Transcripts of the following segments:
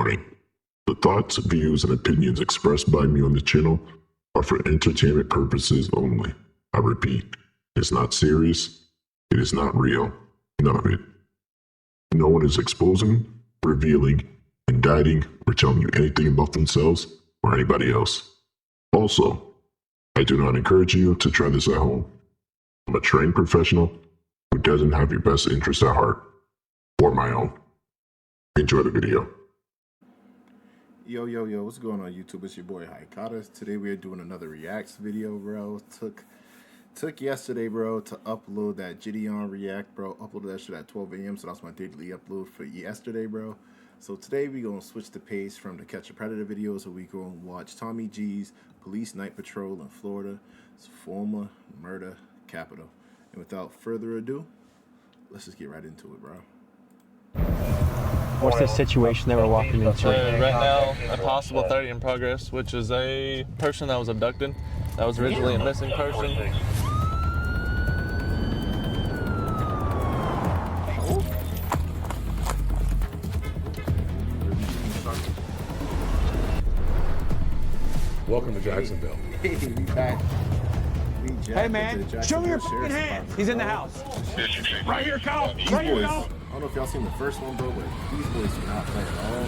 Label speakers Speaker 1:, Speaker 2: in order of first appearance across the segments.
Speaker 1: Warning. The thoughts, views, and opinions expressed by me on the channel are for entertainment purposes only. I repeat, it's not serious, it is not real, none of it. No one is exposing, revealing, indicting, or telling you anything about themselves or anybody else. Also, I do not encourage you to try this at home. I'm a trained professional who doesn't have your best interest at heart, or my own. Enjoy the video.
Speaker 2: Yo, what's going on YouTube? It's your boy Haikata. Today we are doing another reacts video, bro. Took yesterday, bro, to upload that Gideon react, bro. Uploaded that shit at 12 a.m. So that's my daily upload for yesterday, bro. So today we gonna switch the pace from the Catch a Predator video, so we gonna watch Tommy G's Police Night Patrol in Florida. It's former murder capital. And without further ado, let's just get right into it, bro.
Speaker 3: What's the situation that we're walking into?
Speaker 4: Right now, a possible 30 in progress, which is a person that was abducted. That was originally a missing person.
Speaker 5: Welcome to Jacksonville.
Speaker 2: Hey, we back.
Speaker 3: Hey man, show me your fucking hand. He's in the house. Right here, Kyle. Right here, Kyle.
Speaker 2: I don't know if y'all seen the first one, bro, but these boys do not play at all.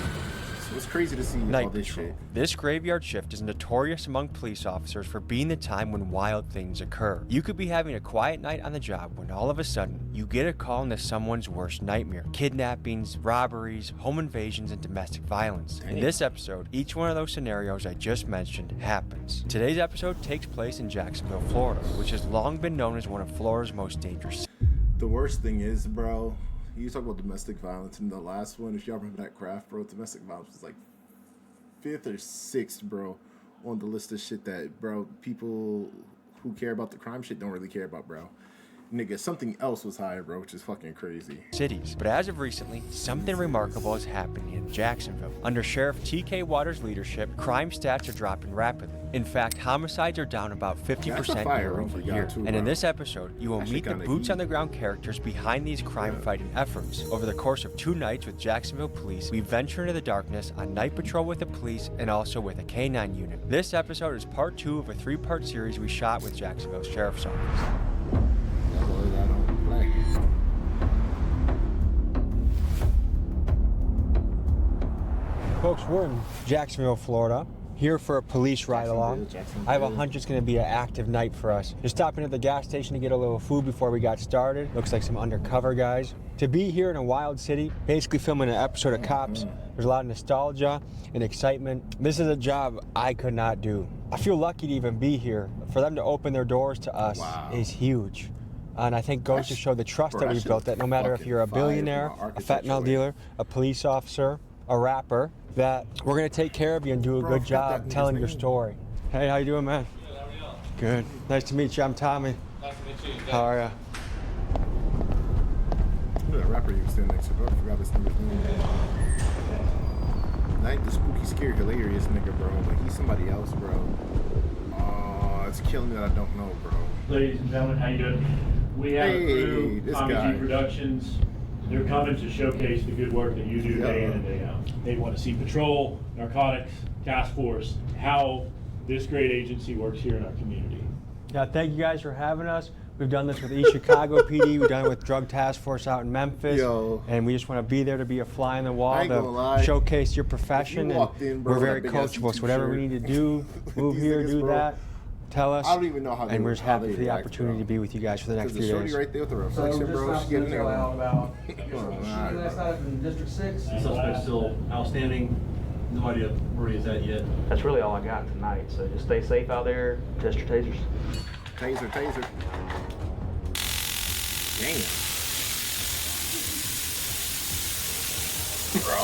Speaker 2: So it's crazy to see all this shit.
Speaker 3: This graveyard shift is notorious among police officers for being the time when wild things occur. You could be having a quiet night on the job when all of a sudden you get a call into someone's worst nightmare. Kidnappings, robberies, home invasions, and domestic violence. In this episode, each one of those scenarios I just mentioned happens. Today's episode takes place in Jacksonville, Florida, which has long been known as one of Florida's most dangerous.
Speaker 2: The worst thing is, bro, you talk about domestic violence in the last one. If y'all remember that craft, bro, domestic violence was like 5th or 6th, bro, on the list of shit that, bro, people who care about the crime shit don't really care about, bro. Nigga, something else was higher, bro, which is fucking crazy.
Speaker 3: Cities. But as of recently, something remarkable is happening in Jacksonville. Under Sheriff T.K. Waters' leadership, crime stats are dropping rapidly. In fact, homicides are down about 50% year over year. And in this episode, you will meet the boots-on-the-ground characters behind these crime-fighting efforts. Over the course of 2 nights with Jacksonville Police, we venture into the darkness on night patrol with the police and also with a K-9 unit. This episode is part 2 of a 3-part series we shot with Jacksonville Sheriff's Office. Folks, we're in Jacksonville, Florida, here for a police ride-along. I have a hunch it's going to be an active night for us. Just stopping at the gas station to get a little food before we got started. Looks like some undercover guys. To be here in a wild city, basically filming an episode of Cops, there's a lot of nostalgia and excitement. This is a job I could not do. I feel lucky to even be here. For them to open their doors to us is huge. And I think goes to show the trust that we've built, that no matter if you're a billionaire, a fentanyl dealer, a police officer, a rapper, that we're gonna take care of you and do a good job telling your story. Hey, how you doing, man?
Speaker 4: Good, how are you?
Speaker 3: Good. Nice to meet you. I'm Tommy.
Speaker 4: Nice to meet you.
Speaker 3: How are ya?
Speaker 2: Look at that rapper you was standing next to, bro. I forgot this nigga's name. Not the spooky, scary, hilarious nigga, bro, but he's somebody else, bro. Oh, it's killing me that I don't know, bro.
Speaker 6: Ladies and gentlemen, how you doing? We have a crew,
Speaker 2: this
Speaker 6: Tommy
Speaker 2: guy.
Speaker 6: G Productions. They're coming to showcase the good work that you do day in and day out. They want to see patrol, narcotics, task force, how this great agency works here in our community.
Speaker 3: Yeah, thank you guys for having us. We've done this with East Chicago PD. We've done it with Drug Task Force out in Memphis. And we just want to be there to be a fly on the wall to showcase your profession. And we're very coachable, so whatever we need to do, move here, do that. Tell us,
Speaker 2: I don't even know how
Speaker 3: and we're just happy for the opportunity to be with you guys for the next few days.
Speaker 2: Right there with the reflection, bro. She getting there.
Speaker 7: Last night in District 6.
Speaker 8: The suspect's still outstanding. No idea where he is at yet.
Speaker 7: That's really all I got tonight, so just stay safe out there, test your tasers.
Speaker 2: Taser. Damn. Bro.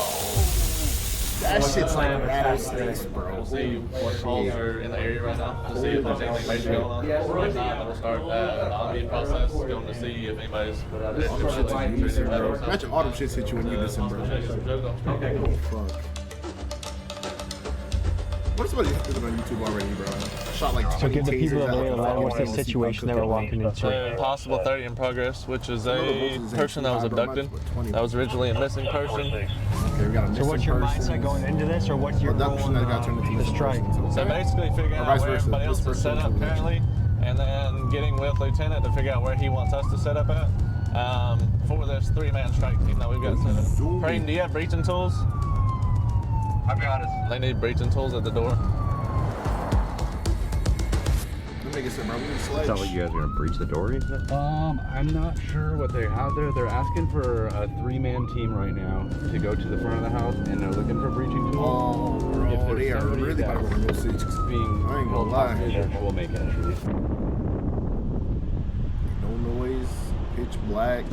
Speaker 2: That shit's like rattlesnakes, bro.
Speaker 4: We'll see what calls are in the area right now. We'll see if there's anything major going on. If not, then we'll start the on-beat process, going to see if anybody's...
Speaker 2: Imagine all them shits hit you when you listen, bro.
Speaker 4: Okay,
Speaker 2: cool. Fuck. What if somebody did it on YouTube already, bro? Shot like 20
Speaker 3: So give the people
Speaker 2: tasers
Speaker 3: the lay of the land. What's the
Speaker 2: out.
Speaker 3: situation that we're walking into?
Speaker 4: Possible 30 in progress, which is a person that was abducted. That was originally a missing person.
Speaker 2: Okay, we got a
Speaker 3: So what's your mindset going into this, or what's your goal in the strike?
Speaker 4: So basically figuring out where everybody else is set up currently, and then getting with Lieutenant to figure out where he wants us to set up at for this 3-man strike team that we've got set up. Crane, do you have breaching tools?
Speaker 7: I've got it.
Speaker 4: They need breaching tools at the door.
Speaker 5: Is that what you guys are gonna breach the door? I'm not sure what they have there. They're asking for a 3-man team right now to go to the front of the house, and they're looking for breaching tools.
Speaker 2: Oh, bro,
Speaker 5: if
Speaker 2: they are really about to go see.
Speaker 5: being
Speaker 2: I ain't gonna
Speaker 5: held
Speaker 2: lie.
Speaker 5: hostage, we'll make entry.
Speaker 2: No noise, pitch black.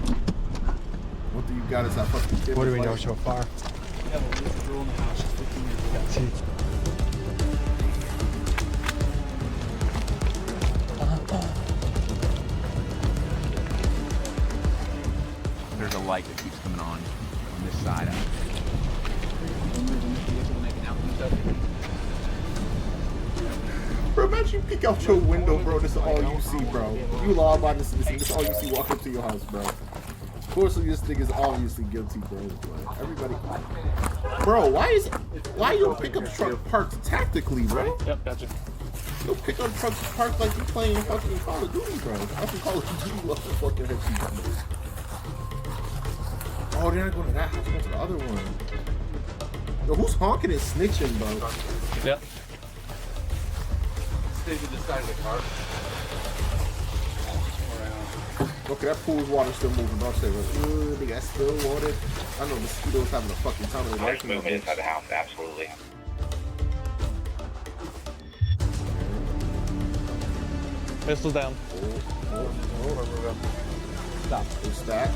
Speaker 2: What do you got is that fucking kid?
Speaker 3: What do we know so far?
Speaker 8: We have a little girl in the house. She's 15 years old.
Speaker 3: See.
Speaker 5: There's a light that keeps coming on this side.
Speaker 2: Bro, imagine you peek out your window, bro. This is all you see, bro. You law about this is all you see walk up to your house, bro. Of course, this thing is obviously guilty, bro. But everybody, bro, why your pickup truck parked tactically, bro?
Speaker 4: Yep, gotcha.
Speaker 2: Your pickup truck's parked like you playing fucking Call of Duty, bro. Fucking Call of Duty, love to fucking hit you. Oh, they're not going to that house. Going to the other one. Yo, who's honking and snitching, bro?
Speaker 4: Yep.
Speaker 5: Stay to the side of the car.
Speaker 2: Okay, that pool's water still moving, bro. I say, they got still water. I know mosquitoes having a fucking time of their life.
Speaker 9: Movement inside the house, absolutely.
Speaker 4: Pistols down.
Speaker 2: Stop. They're stacked.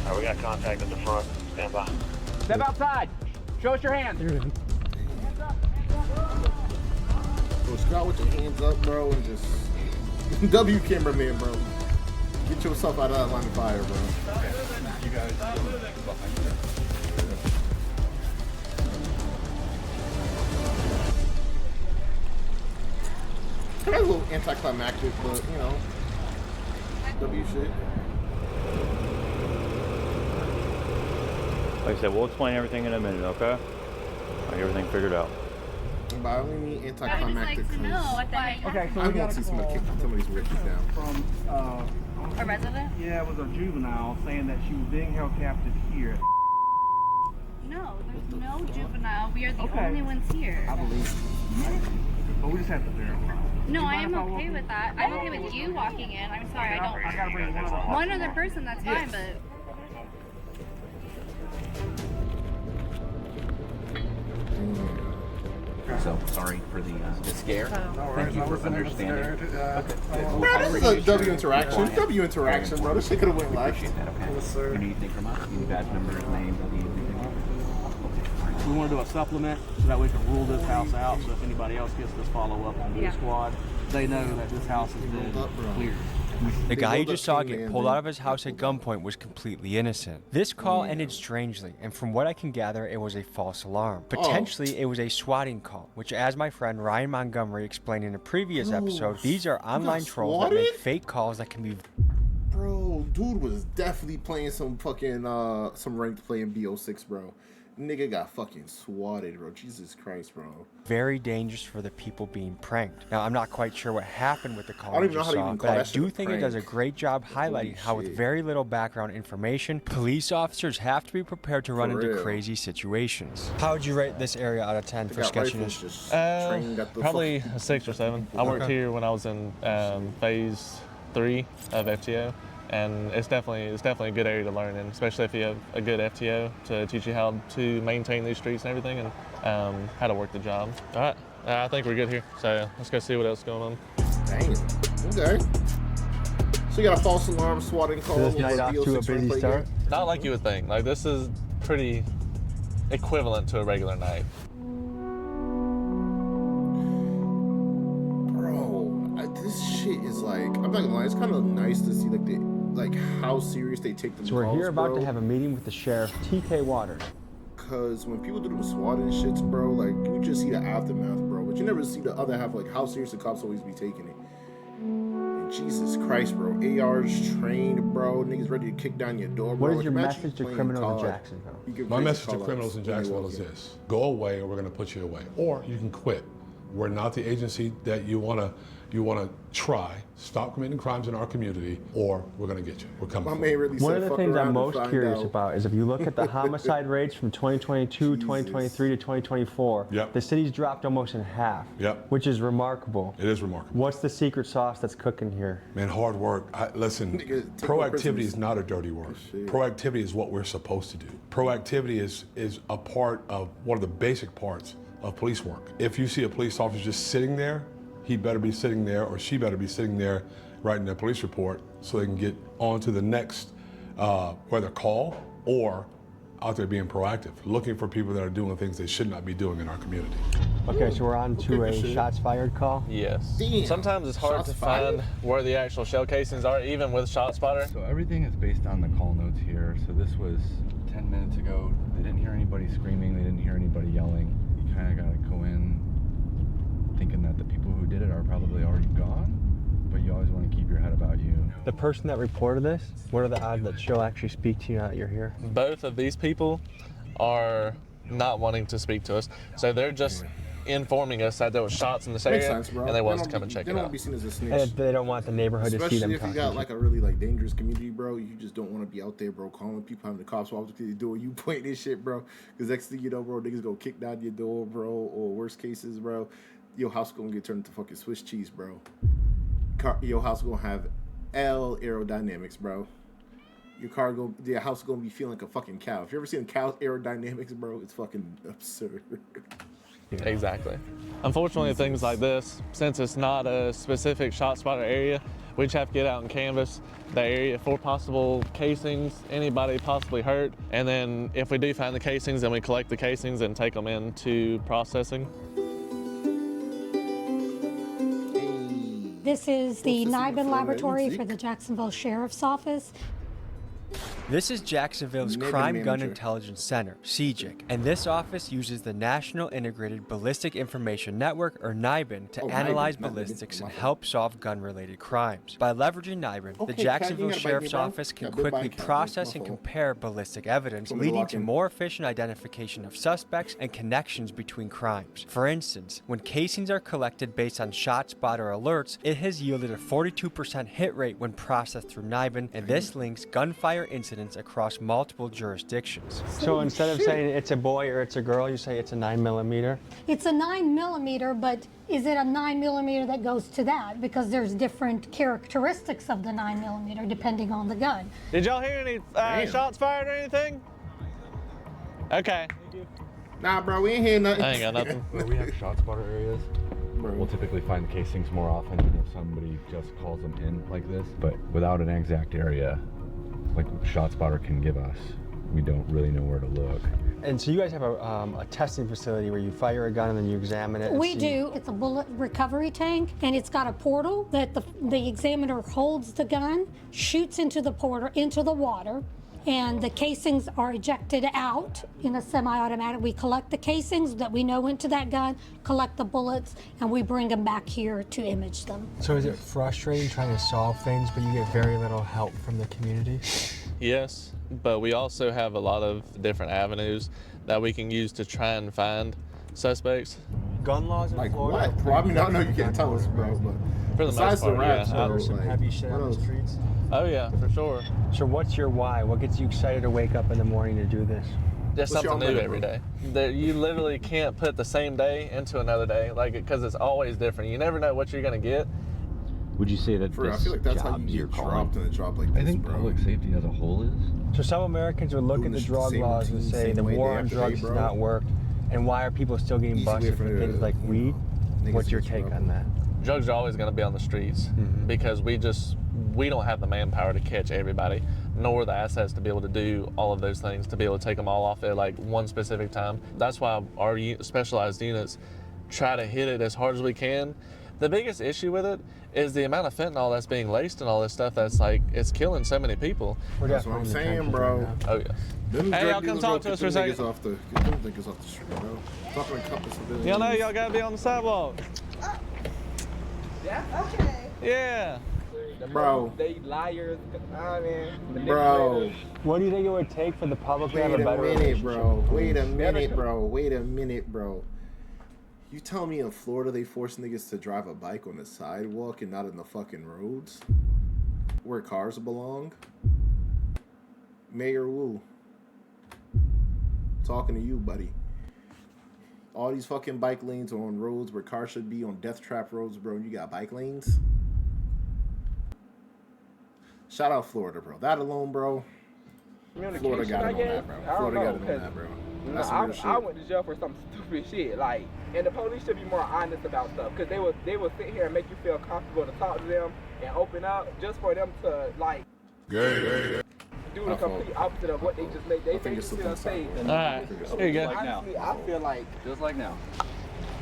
Speaker 9: All right, we got contact at the front. Stand by.
Speaker 7: Step outside. Show us your hands.
Speaker 2: Bro, scout with your hands up, bro, and just W cameraman, bro. Get yourself out of that line of fire, bro.
Speaker 5: You guys
Speaker 2: Kind of a little anticlimactic, but you know, W shit.
Speaker 10: Like I said, we'll explain everything in a minute, okay? I get everything figured out.
Speaker 2: But I only mean anticlimactic because
Speaker 6: Okay, so
Speaker 2: I want to see somebody's witches down.
Speaker 11: From
Speaker 12: A resident?
Speaker 11: yeah, it was a juvenile saying that she was being held captive here.
Speaker 12: No, there's no juvenile. We are the
Speaker 11: Okay.
Speaker 12: only ones here.
Speaker 11: I believe. But we just have to verify.
Speaker 12: No,
Speaker 11: You
Speaker 12: I
Speaker 11: mind
Speaker 12: am
Speaker 11: if I walk
Speaker 12: okay
Speaker 11: in?
Speaker 12: with that. I'm okay with you walking in. I'm sorry, I
Speaker 11: I gotta bring
Speaker 12: one other person, that's fine, but
Speaker 5: So sorry for the scare. Thank you for understanding.
Speaker 2: Bro, this is a W interaction. W interaction, bro. This shit could have went left.
Speaker 5: Appreciate that, okay?
Speaker 11: Yes, sir.
Speaker 5: You need anything from us? You need badge numbers, names,
Speaker 11: We want to do a supplement so that we can rule this house out. So if anybody else gets this follow up on Blue Squad, they know that this house has been cleared.
Speaker 3: The guy you
Speaker 2: rolled
Speaker 3: just
Speaker 2: up
Speaker 3: saw
Speaker 2: King
Speaker 3: get
Speaker 2: Man,
Speaker 3: pulled
Speaker 2: man.
Speaker 3: out of his house at gunpoint was completely innocent. This call ended strangely, and from what I can gather, it was a false alarm. Potentially, it was a swatting call, which, as my friend Ryan Montgomery explained in a previous episode, these are online trolls that make
Speaker 2: swatted?
Speaker 3: fake calls that can be...
Speaker 2: Bro, dude was definitely playing some fucking some ranked play in BO6, bro. Nigga got fucking swatted, bro. Jesus Christ, bro.
Speaker 3: very dangerous for the people being pranked. Now, I'm not quite sure what happened with the call
Speaker 2: I don't
Speaker 3: you
Speaker 2: even know
Speaker 3: just
Speaker 2: how to
Speaker 3: saw,
Speaker 2: even
Speaker 3: but
Speaker 2: call
Speaker 3: I
Speaker 2: that shit
Speaker 3: do
Speaker 2: a
Speaker 3: think it does a
Speaker 2: prank.
Speaker 3: great job highlighting how with very little background information, police officers have to be prepared to run
Speaker 2: For
Speaker 3: into
Speaker 2: real.
Speaker 3: crazy situations. How would you rate this area out of 10 for
Speaker 2: got rifles
Speaker 3: sketchiness?
Speaker 2: just trained at the
Speaker 4: Probably
Speaker 2: fucking-
Speaker 4: a 6 or 7. I worked
Speaker 3: Okay.
Speaker 4: here when I was in phase 3 of FTO, and it's definitely a good area to learn in, especially if you have a good FTO to teach you how to maintain these streets and everything, and how to work the job. All right, I think we're good here. So let's go see what else is going on.
Speaker 2: Damn. Okay. So you got a false alarm swatting call.
Speaker 3: This
Speaker 2: with
Speaker 3: night off to a
Speaker 2: BO6
Speaker 3: busy
Speaker 2: replay
Speaker 3: start.
Speaker 2: game?
Speaker 4: Not like you would think. Like, this is pretty equivalent to a regular night.
Speaker 2: Bro, this shit is like, I'm not gonna lie, it's kind of nice to see like how serious they take them
Speaker 3: So we're
Speaker 2: calls,
Speaker 3: here about
Speaker 2: bro.
Speaker 3: to have a meeting with the sheriff, TK Waters.
Speaker 2: Cause when people do them swatting shits, bro, like you just see the aftermath, bro, which but you never see the other half, like how serious the cops always be taking it. And Jesus Christ, bro. ARs trained, bro. Niggas ready to kick down your door, bro.
Speaker 3: What is your message to criminals in Jacksonville?
Speaker 13: My message to criminals in Jacksonville is this: go away, or we're going to put you away, or you can quit. We're not the agency that you want to try. Stop committing crimes in our community, or we're going to get you. We're coming.
Speaker 3: One of the things I'm most curious about is if you look at the homicide rates from 2022, 2023 to 2024, the city's dropped almost in half, which is remarkable.
Speaker 13: It is remarkable.
Speaker 3: What's the secret sauce that's cooking here?
Speaker 13: Man, hard work. Listen, proactivity is not a dirty word. Proactivity is what we're supposed to do. Proactivity is a part of one of the basic parts of police work. If you see a police officer just sitting there, he better be sitting there, or she better be sitting there writing their police report so they can get on to the next, whether call or out there being proactive, looking for people that are doing things they should not be doing in our community.
Speaker 3: Okay, so we're on to a shots fired call?
Speaker 4: Yes.
Speaker 2: Damn.
Speaker 4: Sometimes it's hard to find where the actual shell casings are, even with ShotSpotter.
Speaker 5: So everything is based on the call notes here. So this was 10 minutes ago. They didn't hear anybody screaming. They didn't hear anybody yelling. You kind of got to go in thinking that the people who did it are probably already gone, but you always want to keep your head about you.
Speaker 3: The person that reported this, what are the odds that she'll actually speak to you now that you're here?
Speaker 4: Both of these people are not wanting to speak to us, so they're just informing us that there was shots in this area,
Speaker 2: sense, bro.
Speaker 4: and they want us to come and check it
Speaker 2: They don't
Speaker 4: out.
Speaker 2: want to be seen as a snitch.
Speaker 3: And they don't want the neighborhood to see them
Speaker 2: Especially if you got like a really like dangerous community, bro. You just don't want to be out there, bro, calling people, having the cops walk to the door, you point this shit, bro. Because next thing you know, bro, niggas gonna kick down your door, bro. Or worst cases, bro, your house gonna get turned into fucking Swiss cheese, bro. Your house gonna have L aerodynamics, bro. Your house gonna be feeling like a fucking cow. If you ever seen a cow's aerodynamics, bro, it's fucking absurd.
Speaker 4: Exactly. Unfortunately, things like this, since it's not a specific ShotSpotter area, we just have to get out and canvass the area for possible casings, anybody possibly hurt, and then if we do find the casings, then we collect the casings and take them into processing.
Speaker 14: This is the NIBIN laboratory for the Jacksonville Sheriff's Office.
Speaker 3: This is Jacksonville's Crime Gun Intelligence Center, CJIC, and this office uses the National Integrated Ballistic Information Network, or NIBIN, to analyze ballistics and help solve gun-related crimes. By leveraging NIBIN, the Jacksonville Sheriff's Office can quickly process and compare ballistic evidence, leading to more efficient identification of suspects and connections between crimes. For instance, when casings are collected based on ShotSpotter alerts, it has yielded a 42% hit rate when processed through NIBIN, and this links gunfire incidents across multiple jurisdictions. So instead of saying it's a boy or it's a girl, you say it's a 9mm?
Speaker 14: It's a 9mm, but is it a 9mm that goes to that? Because there's different characteristics of the 9mm depending on the gun.
Speaker 4: Did y'all hear any shots fired or anything? Okay.
Speaker 2: Nah, bro, we ain't hearing nothing.
Speaker 4: I ain't got nothing.
Speaker 5: Where we have ShotSpotter areas, we'll typically find casings more often than if somebody just calls them in like this. But without an exact area, like ShotSpotter can give us, we don't really know where to look.
Speaker 3: And so you guys have a testing facility where you fire a gun and then you examine it?
Speaker 14: We do. It's a bullet recovery tank, and it's got a portal that the examiner holds the gun, shoots into the portal, into the water, and the casings are ejected out in a semi-automatic. We collect the casings that we know went to that gun, collect the bullets, and we bring them back here to image them.
Speaker 3: So is it frustrating trying to solve things, but you get very little help from the community?
Speaker 4: Yes, but we also have a lot of different avenues that we can use to try and find suspects.
Speaker 3: Gun laws in Florida?
Speaker 2: What? Bro, I mean, I know you can't tell us, bro, but
Speaker 4: for the most part, yeah.
Speaker 3: Have you shit on the streets?
Speaker 4: Oh yeah, for sure.
Speaker 3: So what's your why? What gets you excited to wake up in the morning to do this?
Speaker 4: There's something new every day. You literally can't put the same day into another day, like, because it's always different. You never know what you're gonna get.
Speaker 5: Would you say that
Speaker 2: I feel like that's how you get dropped in a drop like this,
Speaker 5: I think
Speaker 2: bro.
Speaker 5: public safety as a whole is.
Speaker 3: So some Americans would look at the drug laws and say the war on drugs has not worked, and why are people still getting busted for things like weed? What's your take on that?
Speaker 4: Drugs are always going to be on the streets because we don't have the manpower to catch everybody, nor the assets to be able to do all of those things, to be able to take them all off at like one specific time. That's why our specialized units try to hit it as hard as we can, The biggest issue with it is the amount of fentanyl that's being laced and all this stuff that's like, it's killing so many people.
Speaker 2: That's what I'm saying, bro.
Speaker 4: Oh, yes.
Speaker 2: Hey,
Speaker 4: y'all come talk to us for a second.
Speaker 2: Get them niggas off the street, bro. Talking to couple civilians.
Speaker 4: Y'all know y'all gotta be on the sidewalk.
Speaker 15: Yeah, okay.
Speaker 4: Yeah.
Speaker 2: Bro.
Speaker 15: They liars.
Speaker 2: Bro.
Speaker 3: What do you think it would take for the public to have
Speaker 2: Wait
Speaker 3: a
Speaker 2: a
Speaker 3: better
Speaker 2: minute,
Speaker 3: relationship
Speaker 2: bro.
Speaker 3: with
Speaker 2: Wait a
Speaker 3: police?
Speaker 2: minute, bro. Wait a minute, bro. You tell me in Florida they force niggas to drive a bike on the sidewalk and not in the fucking roads? Where cars belong? Mayor Wu. Talking to you, buddy. All these fucking bike lanes are on roads where cars should be, on death trap roads, bro. You got bike lanes? Shout out Florida, bro. That alone, bro. Florida got it on that, bro. Florida got it on that, bro. That's some real shit.
Speaker 15: I went to jail for some stupid shit, like, and the police should be more honest about stuff, because they would sit here and make you feel comfortable to talk to them and open up, just for them to, like, do the complete opposite of what they just made. They just say.
Speaker 4: Alright, here you go.
Speaker 15: Honestly, I feel like,
Speaker 5: just like now,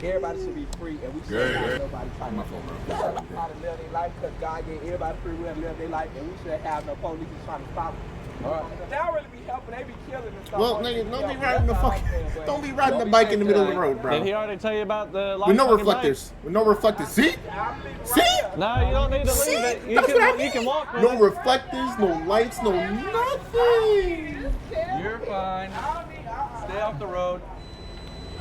Speaker 15: everybody should be free, and we should have nobody trying to live their life, because God gave everybody free will to live their life, and we shouldn't have no police trying to stop them. They don't really be helping, they be killing and stuff.
Speaker 2: Well, nigga, don't be riding the fucking, don't be riding the bike in the middle of the road, bro.
Speaker 4: Did he already tell you about the light
Speaker 2: with no
Speaker 4: on your
Speaker 2: reflectors? With no reflectors. See? See?
Speaker 4: No, you don't need to leave it. You can walk with
Speaker 2: no reflectors, no lights, no nothing.
Speaker 5: You're fine. Stay off the road.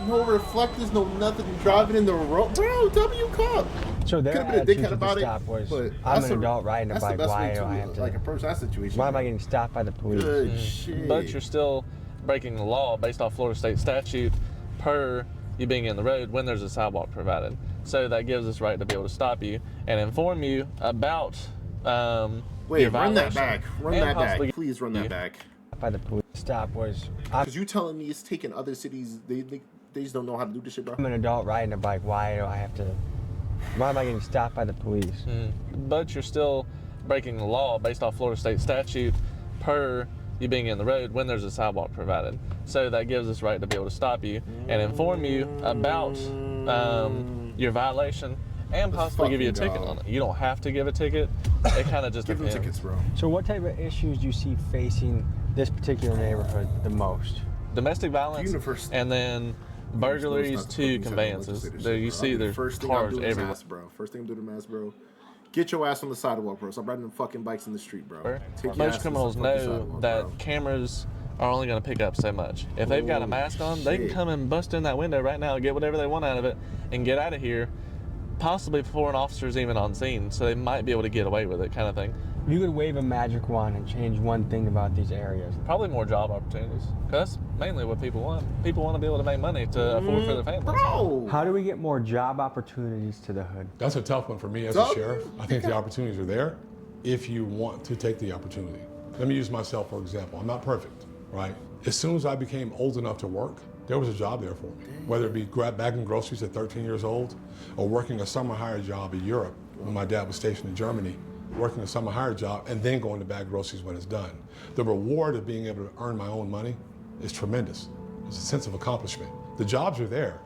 Speaker 2: No reflectors, no nothing. Driving in the road, bro. W Cup.
Speaker 3: So their
Speaker 2: Could have been a dickhead about it.
Speaker 3: Was,
Speaker 2: but
Speaker 3: I'm an adult riding a bike. Why do I have to?
Speaker 2: Like approach that situation.
Speaker 3: Why am I getting stopped by the police?
Speaker 2: Good shit.
Speaker 4: But you're still breaking the law based off Florida state statute per you being in the road when there's a sidewalk provided. So that gives us right to be able to stop you and inform you about
Speaker 2: Wait, run that back. Run that back. Please run that back.
Speaker 3: By the police. Stop was.
Speaker 2: Because you telling me it's taking other cities, they just don't know how to do this shit, bro.
Speaker 3: I'm an adult riding a bike. Why do I have to? Why am I getting stopped by the police?
Speaker 4: But you're still breaking the law based off Florida state statute per you being in the road when there's a sidewalk provided. So that gives us right to be able to stop you and inform you about your violation and possibly give you a ticket on it. You don't have to give a ticket. It kind of just
Speaker 2: give them
Speaker 4: depends.
Speaker 2: tickets, bro.
Speaker 3: So what type of issues do you see facing this particular neighborhood the most?
Speaker 4: Domestic violence and then burglaries to conveyances. There you see there's cars everywhere.
Speaker 2: First thing I'm doing to mass, bro. Get your ass on the sidewalk, bro. Stop riding them fucking bikes in the street, bro.
Speaker 4: Most criminals know that cameras are only going to pick up so much. If they've got a mask on, they can come and bust in that window right now, get whatever they want out of it, and get out of here, possibly before an officer's even on scene. So they might be able to get away with it, kind of thing.
Speaker 3: If you could wave a magic wand and change one thing about these areas.
Speaker 4: Probably more job opportunities. Because that's mainly what people want. People want to be able to make money to afford for their families.
Speaker 2: Bro!
Speaker 3: How do we get more job opportunities to the hood?
Speaker 13: That's a tough one for me as a sheriff. I think the opportunities are there if you want to take the opportunity. Let me use myself for example. I'm not perfect, right? As soon as I became old enough to work, there was a job there for me. Whether it be bagging groceries at 13 years old or working a summer hire job in Europe when my dad was stationed in Germany, working a summer hire job and then going to bag groceries when it's done. The reward of being able to earn my own money is tremendous. It's a sense of accomplishment. The jobs are there.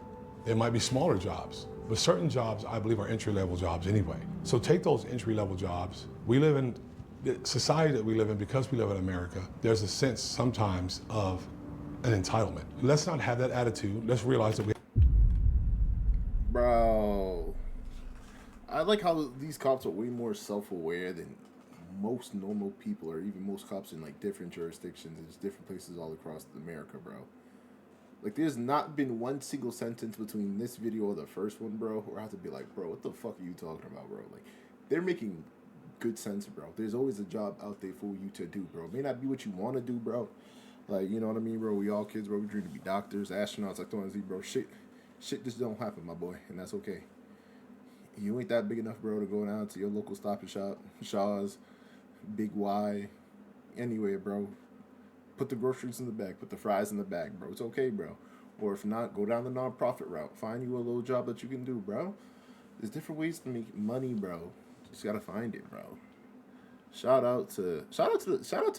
Speaker 13: They might be smaller jobs, but certain jobs I believe are entry-level jobs anyway. So take those entry-level jobs. We live in the society that we live in, because we live in America, there's a sense sometimes of an entitlement. Let's not have that attitude. Let's realize that we
Speaker 2: Bro, I like how these cops are way more self-aware than most normal people, or even most cops in like different jurisdictions and just different places all across America, bro. Like, there's not been one single sentence between this video or the first one, bro, where I have to be like, bro, what the fuck are you talking about, bro? Like, they're making good sense, bro. There's always a job out there for you to do, bro. It may not be what you want to do, bro. Like, you know what I mean, bro? We all kids, bro. We dream to be doctors, astronauts, like Thorn Z, bro. Shit just don't happen, my boy, and that's okay. You ain't that big enough, bro, to go down to your local Stop and Shop, Shaw's, Big Y, anywhere, bro. Put the groceries in the bag, put the fries in the bag, bro. It's okay, bro. Or if not, go down the nonprofit route. Find you a little job that you can do, bro. There's different ways to make money, bro. Just gotta find it, bro. Shout out to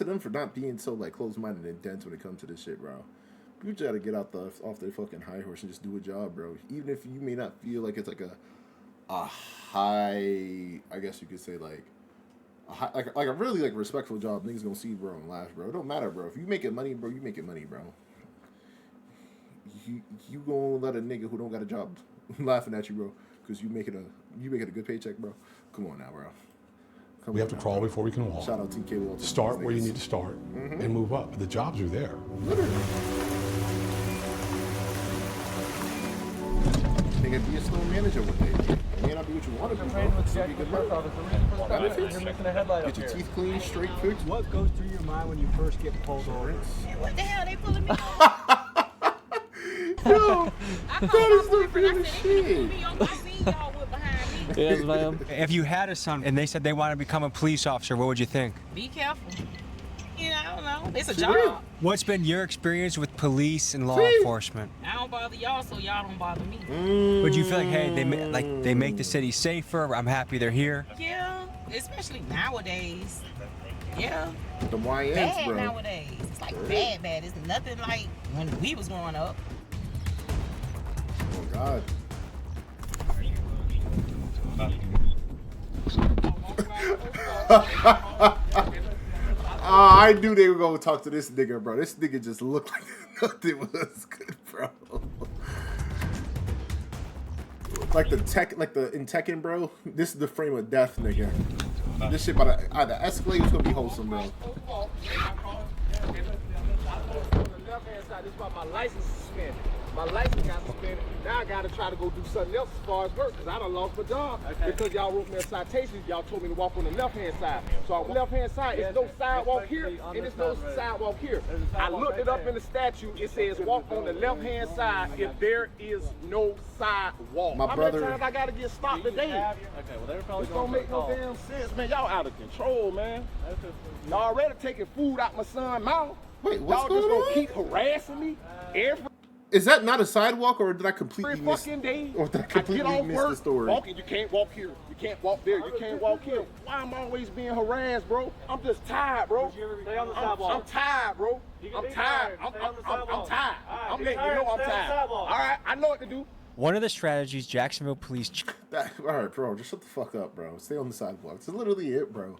Speaker 2: them for not being so like closed-minded and dense when it comes to this shit, bro. People just gotta get off their fucking high horse and just do a job, bro. Even if you may not feel like it's like a a high, I guess you could say like a really like respectful job, niggas gonna see bro and laugh, bro. It don't matter, bro. If you making money, bro, you making money, bro. You gonna let a nigga who don't got a job laughing at you, bro, because you making a good paycheck, bro? Come on now, bro.
Speaker 13: We have to crawl before we can walk.
Speaker 2: Shout out TK Walter.
Speaker 13: Start where you need to start and move up. The jobs are there.
Speaker 2: Literally. Nigga, be a store manager one day. It may not be what you want to be, bro. It's be good money. Benefits. Get your teeth clean, straight fixed.
Speaker 3: What goes through your mind when you first get pulled over?
Speaker 12: What the hell? They pulling me over?
Speaker 2: Yo, that is the greatest shit.
Speaker 4: Yes, ma'am.
Speaker 3: If you had a son and they said they want to become a police officer, what would you think?
Speaker 16: Be careful. You know, I don't know. It's a job.
Speaker 3: What's been your experience with police and law enforcement?
Speaker 16: I don't bother y'all, so y'all don't bother me.
Speaker 3: Would you feel like, hey, they make the city safer? I'm happy they're here.
Speaker 16: Yeah, especially nowadays. Yeah.
Speaker 2: The YNs,
Speaker 16: bad
Speaker 2: bro.
Speaker 16: Nowadays. It's like bad. It's nothing like when we was growing up.
Speaker 2: Oh God. I knew they were gonna talk to this nigga, bro. This nigga just looked like nothing was good, bro. Like in Tekken, bro. This is the frame of death, nigga. This shit about to either escalate or it's gonna be wholesome, bro.
Speaker 15: This is why my license is suspended. My license got suspended. Now I gotta try to go do something else as far as work, because I done lost my job. Okay. Because y'all wrote me a citation, y'all told me to walk on the left-hand side. So on the left-hand side, there's no sidewalk here, and there's no sidewalk here. I looked it up in the statute. It says walk on the left-hand side if there is no sidewalk.
Speaker 2: My brother.
Speaker 15: How many times I gotta get stopped today?
Speaker 8: Okay, well, they're probably
Speaker 15: This don't make no damn sense, man. Y'all out of control, man. Y'all already taking food out my son's mouth.
Speaker 2: Wait, what's
Speaker 15: y'all
Speaker 2: going
Speaker 15: just
Speaker 2: on?
Speaker 15: gonna keep harassing me every
Speaker 2: Is that not a sidewalk, or did I completely miss?
Speaker 15: fucking day.
Speaker 2: Or did I completely miss the story?
Speaker 15: Walking, you can't walk here. You can't walk there. You can't walk here. Why am I always being harassed, bro? I'm just tired, bro.
Speaker 8: Stay on the sidewalk.
Speaker 15: I'm tired, bro. I'm tired. I'm tired. I'm letting you know I'm tired. All right, I know what to do.
Speaker 3: One of the strategies Jacksonville police...
Speaker 2: All right, bro, just shut the fuck up, bro. Stay on the sidewalk. That's literally it, bro.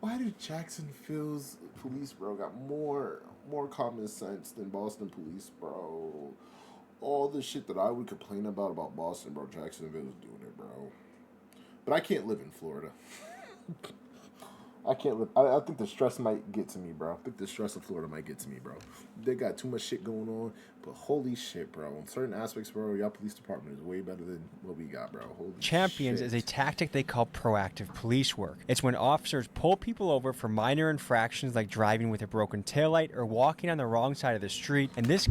Speaker 2: Why do Jacksonville's police, bro, got more common sense than Boston police, bro? All the shit that I would complain about Boston, bro, Jacksonville's doing it, bro. But I can't live in Florida. I can't live. I think the stress might get to me, bro. I think the stress of Florida might get to me, bro. They got too much shit going on, but holy shit, bro. In certain aspects, bro, y'all police department is way better than what we got, bro. Holy
Speaker 3: Champions
Speaker 2: shit.
Speaker 3: is a tactic they call proactive police work. It's when officers pull people over for minor infractions like driving with a broken taillight or walking on the wrong side of the street, and this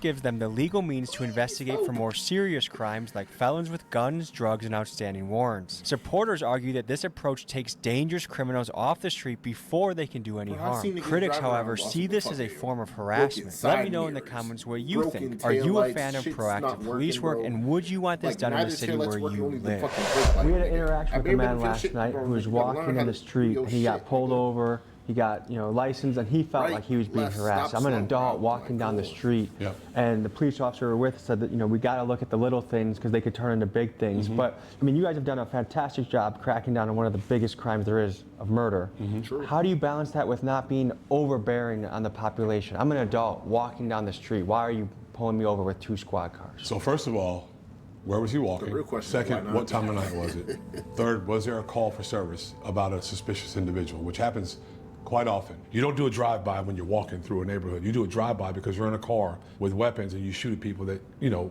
Speaker 3: gives them the legal means to investigate for more serious crimes like felons with guns, drugs, and outstanding warrants. Supporters argue that this approach takes dangerous criminals off the street before they can do any harm. Critics, however, see this as a form of harassment. Let me know in the comments what you think. Are you a fan of proactive police work, and would you want this done in the city where you live? We had an interaction with a man last night who was walking in the street, and he got pulled over. He got, license, and he felt like he was being harassed. I'm an adult walking down the street, and the police officer we were with said that, we got to look at the little things because they could turn into big things. But, you guys have done a fantastic job cracking down on one of the biggest crimes there is of murder. How do you balance that with not being overbearing on the population? I'm an adult walking down the street. Why are you pulling me over with 2 squad cars?
Speaker 13: So first of all, where was he walking? Second, what time of night was it? Third, was there a call for service about a suspicious individual, which happens quite often. You don't do a drive-by when you're walking through a neighborhood. You do a drive-by because you're in a car with weapons and you shoot at people that,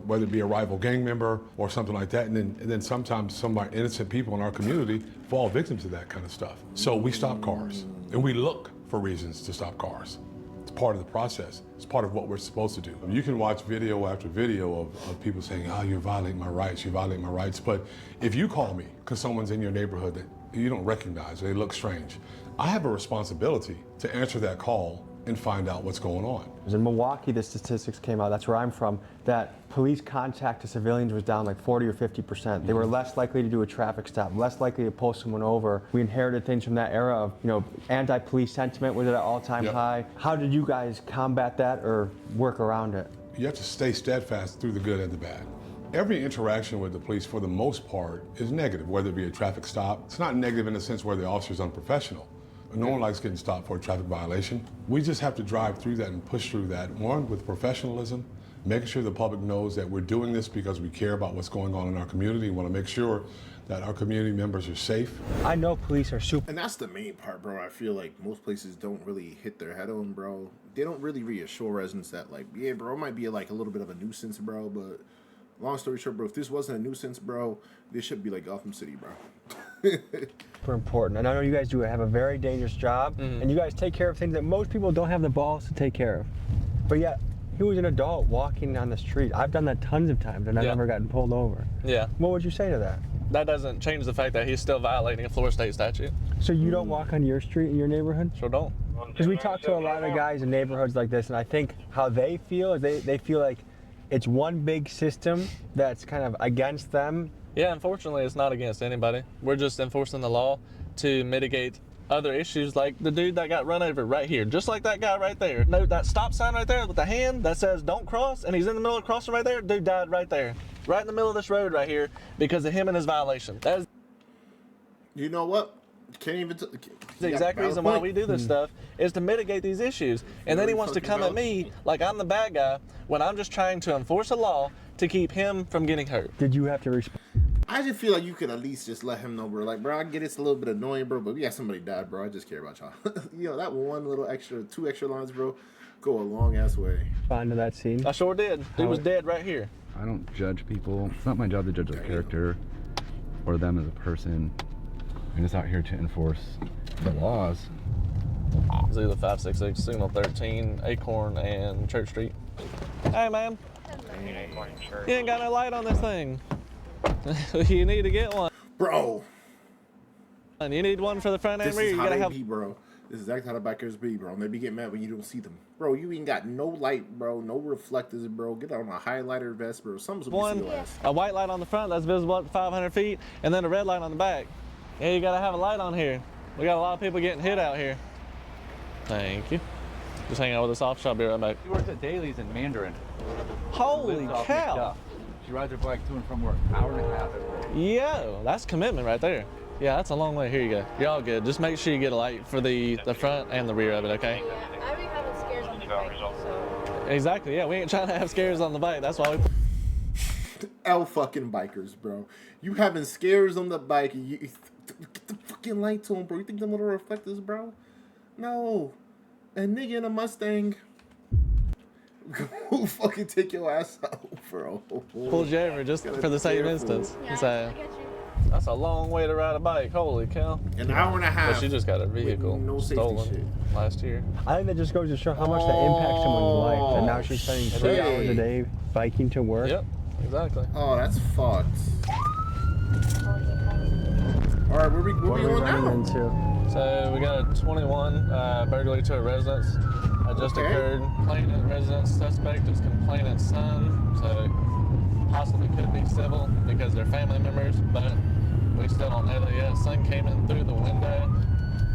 Speaker 13: whether it be a rival gang member or something like that. And then sometimes some of our innocent people in our community fall victim to that kind of stuff. So we stop cars and we look for reasons to stop cars. It's part of the process. It's part of what we're supposed to do. You can watch video after video of people saying, you're violating my rights, you're violating my rights. But if you call me because someone's in your neighborhood that you don't recognize, or they look strange, I have a responsibility to answer that call and find out what's going on.
Speaker 3: In Milwaukee, the statistics came out, that's where I'm from, that police contact to civilians was down like 40 or 50%. They were less likely to do a traffic stop, less likely to pull someone over. We inherited things from that era of, anti-police sentiment was at an all-time high. How did you guys combat that or work around it?
Speaker 13: you have to stay steadfast through the good and the bad. Every interaction with the police, for the most part, is negative, whether it be a traffic stop. It's not negative in the sense where the officer's unprofessional. No one likes getting stopped for a traffic violation. We just have to drive through that and push through that, one, with professionalism, making sure the public knows that we're doing this because we care about what's going on in our community. We want to make sure that our community members are safe.
Speaker 3: I know police are super.
Speaker 2: And that's the main part, bro. I feel like most places don't really hit their head on, bro. They don't really reassure residents that, like, yeah, bro, it might be like a little bit of a nuisance, bro, but long story short, bro, if this wasn't a nuisance, bro, this should be like Gotham City, bro.
Speaker 3: Super important. And I know you guys have a very dangerous job, and you guys take care of things that most people don't have the balls to take care of. But yet, he was an adult walking on the street. I've done that tons of times, and I've never gotten pulled over.
Speaker 4: Yeah.
Speaker 3: What would you say to that?
Speaker 4: That doesn't change the fact that he's still violating a Florida state statute.
Speaker 3: So you don't walk on your street in your neighborhood?
Speaker 4: Sure don't.
Speaker 3: Because we talk to a lot of guys in neighborhoods like this, and I think how they feel is they feel like it's one big system that's kind of against them.
Speaker 4: Yeah, unfortunately, it's not against anybody. We're just enforcing the law to mitigate other issues, like the dude that got run over right here, just like that guy right there. No, that stop sign right there with the hand that says don't cross, and he's in the middle of the crossing right there. Dude died right there, right in the middle of this road right here because of him and his violation. That is,
Speaker 2: you know what? Can't even.
Speaker 4: the exact reason why we do this stuff is to mitigate these issues. And then he wants to come at me like I'm the bad guy when I'm just trying to enforce a law to keep him from getting hurt.
Speaker 3: Did you have to respond?
Speaker 2: I just feel like you could at least just let him know, bro. Like, bro, I get it's a little bit annoying, bro, but we got somebody died, bro. I just care about y'all. You know, that one little extra, 2 extra lines, bro, go a long ass way.
Speaker 3: Respond to that scene?
Speaker 4: I sure did. He was dead right here.
Speaker 5: I don't judge people. It's not my job to judge their character or them as a person. I'm just out here to enforce the laws.
Speaker 4: It's either 566, Signal 13, Acorn, and Church Street. Hey, man. You ain't got no light on this thing. You need to get one.
Speaker 2: Bro.
Speaker 4: And you need one for the front and rear. You gotta have.
Speaker 2: Bro. This is exactly how the bikers be, bro. And they be getting mad when you don't see them. Bro, you ain't got no light, bro. No reflectors, bro. Get on a highlighter vest, bro. Something's
Speaker 4: One, a white light on the front that's visible up to 500 feet, and then a red light on the back. Yeah, you gotta have a light on here. We got a lot of people getting hit out here. Thank you. Just hang out with this officer. I'll be right back.
Speaker 5: She works at Daly's in Mandarin.
Speaker 4: Holy cow.
Speaker 5: She rides her bike to and from work, hour and a half every day.
Speaker 4: Yo, that's commitment right there. Yeah, that's a long way. Here you go. You're all good. Just make sure you get a light for the front and the rear of it, okay?
Speaker 12: Yeah, I already having scares on the bike, so.
Speaker 4: Exactly, yeah. We ain't trying to have scares on the bike. That's why we...
Speaker 2: L fucking bikers, bro. You having scares on the bike, and you get the fucking lights on, bro. You think them little reflectors, bro? No. A nigga in a Mustang. Go fucking take your ass out, bro.
Speaker 4: Pulled you over just for the same instance.
Speaker 12: Yeah,
Speaker 4: So,
Speaker 12: I get you.
Speaker 4: that's a long way to ride a bike. Holy cow.
Speaker 2: An hour and a half.
Speaker 4: But she just got a vehicle
Speaker 2: no
Speaker 4: stolen last year.
Speaker 3: I think that just goes to show how much that impacts someone's life. And now she's spending 3 hours a day biking to work.
Speaker 4: Yep, exactly.
Speaker 2: Oh, that's fucked. All right, where we on now?
Speaker 3: Into?
Speaker 4: So we got a 21 burglary to a residence. Just occurred. Complainant resident suspect is complainant's son. So possibly could be civil because they're family members, but we still don't know that yet. Son came in through the window.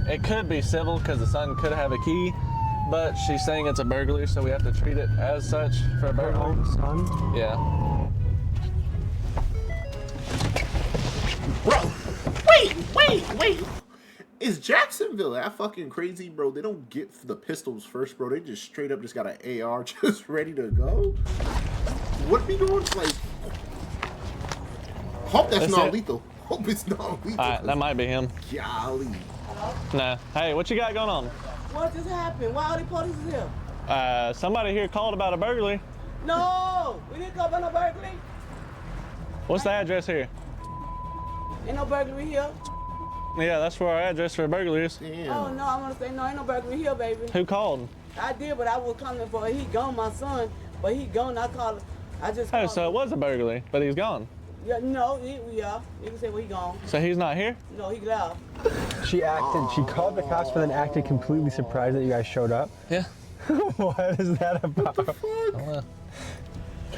Speaker 4: It could be civil because the son could have a key, but she's saying it's a burglary, so we have to treat it as such for a burglary.
Speaker 3: Her own son?
Speaker 4: Yeah.
Speaker 2: Bro, wait. Is Jacksonville that fucking crazy, bro? They don't get the pistols first, bro. They just straight up just got an AR just ready to go. What we doing? Like, hope that's not lethal. Hope it's not lethal.
Speaker 4: Alright, that might be him.
Speaker 2: Golly.
Speaker 4: Nah. Hey, what you got going on?
Speaker 17: What just happened? Why all the police is here?
Speaker 4: Somebody here called about a burglary.
Speaker 17: No, we didn't go about no burglary.
Speaker 4: What's the address here?
Speaker 17: Ain't no burglary here.
Speaker 4: Yeah, that's where our address for a burglary is.
Speaker 2: Damn.
Speaker 17: Oh no, I want to say no, ain't no burglary here, baby.
Speaker 4: Who called?
Speaker 17: I did, but I was coming for he gone, my son. But he gone. I called. I just.
Speaker 4: Oh, so it was a burglary, but he's gone.
Speaker 17: Yeah, no, yeah. You can say well, he gone.
Speaker 4: So he's not here?
Speaker 17: No, he left.
Speaker 3: She called the cops, but then acted completely surprised that you guys showed up.
Speaker 4: Yeah.
Speaker 3: What is that about?
Speaker 4: I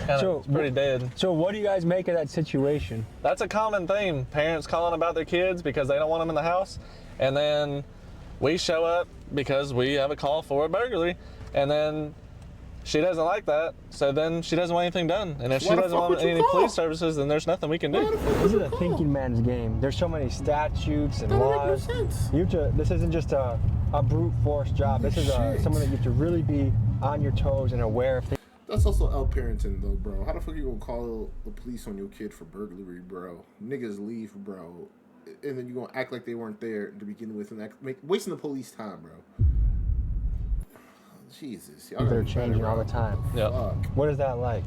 Speaker 4: don't know. It's pretty dead.
Speaker 3: So what do you guys make of that situation?
Speaker 4: That's a common theme. Parents calling about their kids because they don't want them in the house. And then we show up because we have a call for a burglary. And then she doesn't like that, so then she doesn't want anything done. And if she
Speaker 2: Why the
Speaker 4: doesn't
Speaker 2: fuck
Speaker 4: want
Speaker 2: would you
Speaker 4: any
Speaker 2: call?
Speaker 4: police services, then there's nothing we can do.
Speaker 3: This is a thinking man's game. There's so many statutes and
Speaker 2: That don't
Speaker 3: laws.
Speaker 2: make no sense.
Speaker 3: This isn't just a brute force job. This is someone that you have to really be on your toes and aware of things.
Speaker 2: That's also L parenting though, bro. How the fuck you gonna call the police on your kid for burglary, bro? Niggas leave, bro, and then you gonna act like they weren't there to begin with, and wasting the police time, bro. Jesus, y'all
Speaker 3: They're
Speaker 2: gotta be
Speaker 3: changing
Speaker 2: better,
Speaker 3: all the
Speaker 2: bro.
Speaker 3: time.
Speaker 4: Yeah.
Speaker 2: Fuck.
Speaker 3: What is that like?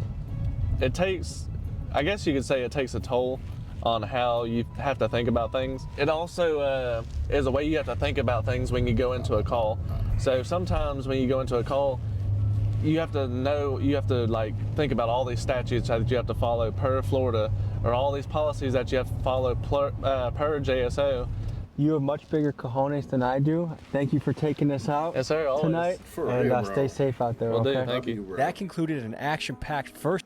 Speaker 4: It takes, I guess you could say it takes a toll on how you have to think about things. It also is a way you have to think about things when you go into a call. So sometimes when you go into a call, you have to like think about all these statutes that you have to follow per Florida, or all these policies that you have to follow per JSO.
Speaker 3: You have much bigger cojones than I do. Thank you for taking us out
Speaker 4: Yes, sir, always.
Speaker 3: tonight.
Speaker 2: For
Speaker 3: and
Speaker 2: real,
Speaker 3: stay
Speaker 2: bro.
Speaker 3: safe out there,
Speaker 4: Will do,
Speaker 3: okay?
Speaker 4: thank you.
Speaker 2: Bro.
Speaker 3: That concluded an action-packed first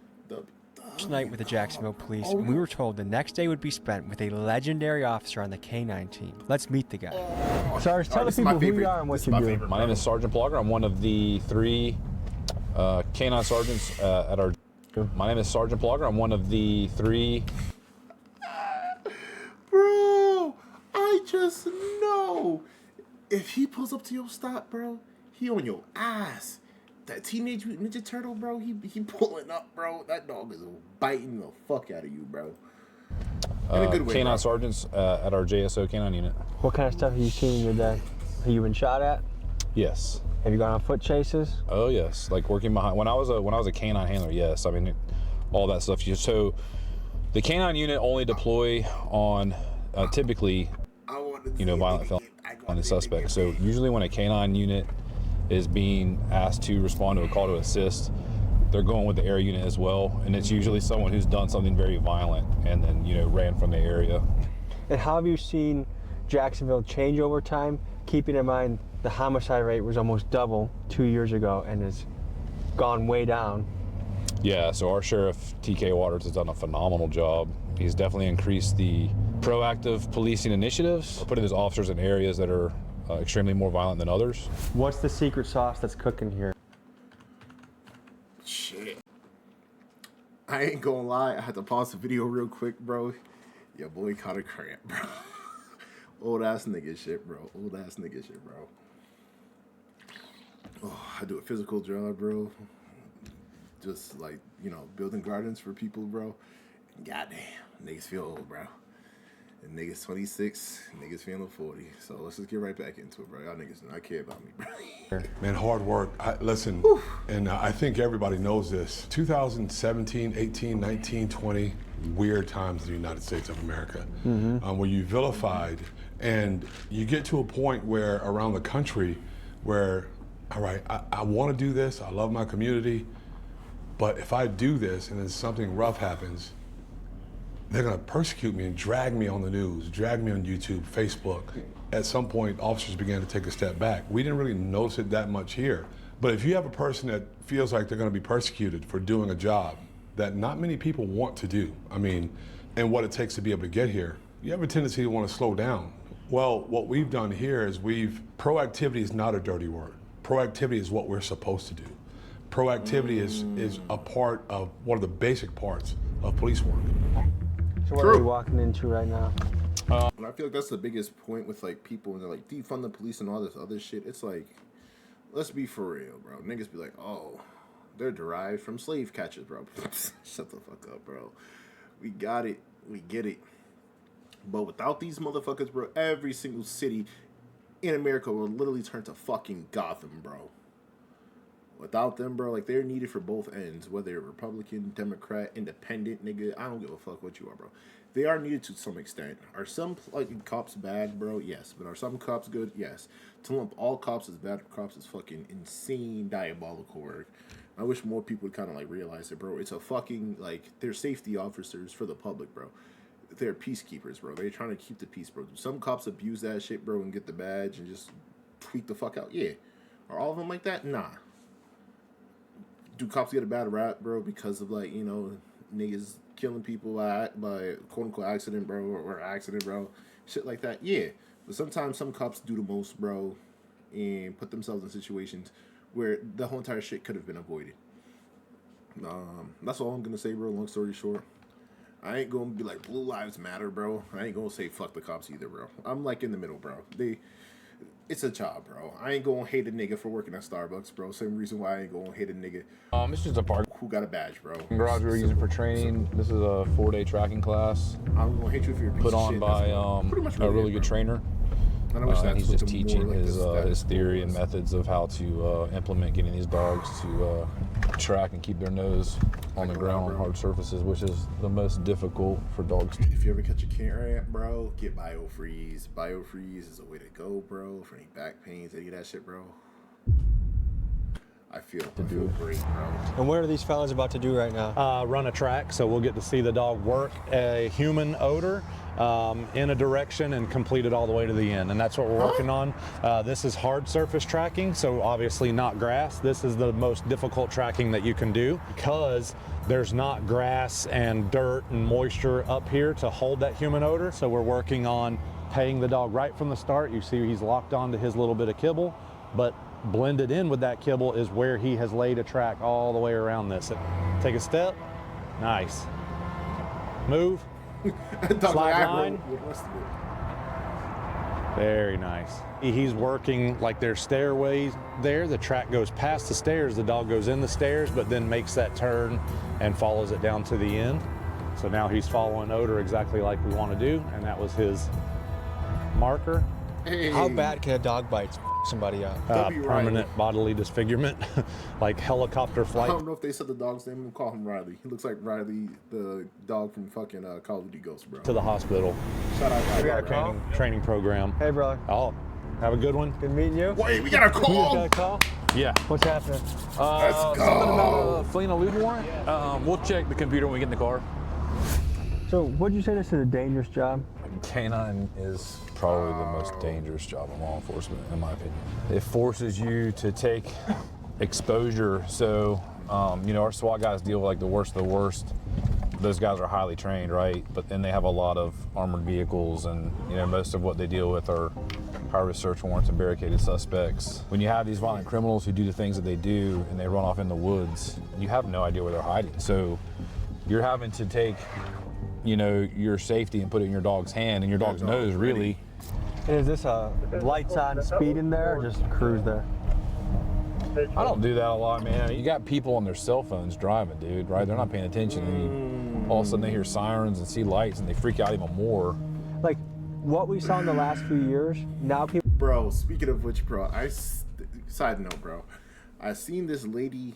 Speaker 3: night with the Jacksonville Police, and we were told the next day would be spent with a legendary officer on the K-9 team. Let's meet the guy. Sarge, tell the people who you are and what you do.
Speaker 18: My name is Sergeant Blogger. I'm one of the 3 K-9 sergeants at our... My name is Sergeant Blogger. I'm one of the 3...
Speaker 2: Bro, I just know if he pulls up to your stop, bro, he on your ass. That Teenage Mutant Ninja Turtle, bro, he pulling up, bro. That dog is biting the fuck out of you, bro. In a good way,
Speaker 18: K-9
Speaker 2: bro.
Speaker 18: sergeants at our JSO K-9 unit.
Speaker 3: What kind of stuff have you seen in your day? Have you been shot at?
Speaker 18: Yes.
Speaker 3: Have you gone on foot chases?
Speaker 18: Oh yes, like working behind. When I was a K-9 handler, yes. I mean, all that stuff. So, the K-9 unit only deploy on typically, violent felony suspects. So usually when a K-9 unit is being asked to respond to a call to assist, they're going with the area unit as well, and it's usually someone who's done something very violent and then ran from the area.
Speaker 3: And how have you seen Jacksonville change over time, keeping in mind the homicide rate was almost double 2 years ago and has gone way down?
Speaker 18: Yeah, so our sheriff, TK Waters, has done a phenomenal job. He's definitely increased the proactive policing initiatives, putting his officers in areas that are extremely more violent than others.
Speaker 3: What's the secret sauce that's cooking here?
Speaker 2: Shit. I ain't gonna lie, I had to pause the video real quick, bro. Your boy caught a cramp, bro. Old ass nigga shit, bro. Old ass nigga shit, bro. Oh, I do a physical job, bro. Just like, building gardens for people, bro. Goddamn, niggas feel old, bro. And niggas 26, niggas feeling 40. So let's just get right back into it, bro. Y'all niggas do not care about me, bro.
Speaker 13: Man, hard work. Listen, and I think everybody knows this. 2017, 18, 19, 20, weird times in the United States of America, where you vilified, and you get to a point where around the country where, all right, I want to do this, I love my community, but if I do this and then something rough happens, they're gonna persecute me and drag me on the news, drag me on YouTube, Facebook. At some point, officers began to take a step back. We didn't really notice it that much here. But if you have a person that feels like they're gonna be persecuted for doing a job that not many people want to do, and what it takes to be able to get here, you have a tendency to wanna slow down. Well, what we've done here is proactivity is not a dirty word. Proactivity is what we're supposed to do. Proactivity is a part of one of the basic parts of police work.
Speaker 3: So what are we walking into right now?
Speaker 2: And I feel like that's the biggest point with people and they're like defund the police and all this other shit. It's like, let's be for real, bro. Niggas be like, oh, they're derived from slave catchers, bro. Shut the fuck up, bro. We got it. We get it. But without these motherfuckers, bro, every single city in America will literally turn to fucking Gotham, bro. Without them, bro, they're needed for both ends, whether you're Republican, Democrat, Independent, nigga. I don't give a fuck what you are, bro. They are needed to some extent. Are some cops bad, bro? Yes. But are some cops good? Yes. To lump all cops as bad cops is fucking insane, diabolical work. I wish more people would kind of realize it, bro. It's a fucking they're safety officers for the public, bro. They're peacekeepers, bro. They're trying to keep the peace, bro. Do some cops abuse that shit, bro, and get the badge and just tweak the fuck out? Yeah. Are all of them like that? Nah. Do cops get a bad rap, bro, because of niggas killing people by quote unquote accident, bro, or accident, bro, shit like that? Yeah, but sometimes some cops do the most, bro, and put themselves in situations where the whole entire shit could have been avoided. That's all I'm gonna say, bro. Long story short, I ain't gonna be like Blue Lives Matter, bro. I ain't gonna say fuck the cops either, bro. I'm like in the middle, bro. It's a job, bro. I ain't gonna hate a nigga for working at Starbucks, bro. Same reason why I ain't gonna hate a nigga.
Speaker 18: It's just a park.
Speaker 2: Who got a badge, bro?
Speaker 18: Garage we were using for training. This is a 4-day tracking class.
Speaker 2: I'm gonna hate you if you're a piece
Speaker 18: put
Speaker 2: of
Speaker 18: on
Speaker 2: shit.
Speaker 18: by a really good
Speaker 2: bro.
Speaker 18: trainer.
Speaker 2: And I wish
Speaker 18: and he's just
Speaker 2: something
Speaker 18: teaching
Speaker 2: more like
Speaker 18: his theory and methods of how to implement getting these dogs to track and keep their nose on the ground on hard surfaces, which is the most difficult for dogs.
Speaker 2: If you ever catch a ant, bro, get BioFreeze. BioFreeze is a way to go, bro. For any back pains, any of that shit, bro. I feel great, bro.
Speaker 3: And what are these fellas about to do right now?
Speaker 19: Run a track, so we'll get to see the dog work a human odor in a direction and complete it all the way to the end. And that's what we're working on. This is hard surface tracking, so obviously not grass. This is the most difficult tracking that you can do because there's not grass and dirt and moisture up here to hold that human odor. So we're working on paying the dog right from the start. You see he's locked onto his little bit of kibble, but blended in with that kibble is where he has laid a track all the way around this. Take a step. Nice. Move. Slide line. Very nice. He's working like there's stairways there. The track goes past the stairs. The dog goes in the stairs, but then makes that turn and follows it down to the end. So now he's following odor exactly like we want to do, and that was his marker.
Speaker 2: Hey.
Speaker 3: How bad can a dog bite somebody up?
Speaker 19: Permanent bodily disfigurement, like helicopter flight.
Speaker 2: I don't know if they said the dog's name. We'll call him Riley. He looks like Riley, the dog from fucking Call of Duty Ghost, bro.
Speaker 19: To the hospital.
Speaker 2: Shout out
Speaker 19: We got a training program.
Speaker 3: Hey, brother.
Speaker 19: Oh, have a good one.
Speaker 3: Good meeting you.
Speaker 2: Wait, we got a call.
Speaker 3: You got a call?
Speaker 19: Yeah.
Speaker 3: What's happening?
Speaker 2: Let's
Speaker 18: Something
Speaker 2: go.
Speaker 18: about fleeing a loot warrant. We'll check the computer when we get in the car.
Speaker 3: So, what'd you say this is a dangerous job?
Speaker 18: Canine is probably the most dangerous job in law enforcement, in my opinion. It forces you to take exposure. So, our SWAT guys deal with like the worst of the worst. Those guys are highly trained, right? But then they have a lot of armored vehicles, and most of what they deal with are high-risk search warrants and barricaded suspects. When you have these violent criminals who do the things that they do and they run off in the woods, you have no idea where they're hiding. So, you're having to take your safety and put it in your dog's hand and your dog's nose, really.
Speaker 3: And is this a lights on speed in there or just cruise there?
Speaker 18: I don't do that a lot, man. You got people on their cell phones driving, dude, right? They're not paying attention. And all of a sudden they hear sirens and see lights and they freak out even more.
Speaker 3: Like what we saw in the last few years, now people...
Speaker 2: Bro, speaking of which, bro, side note, bro, I seen this lady,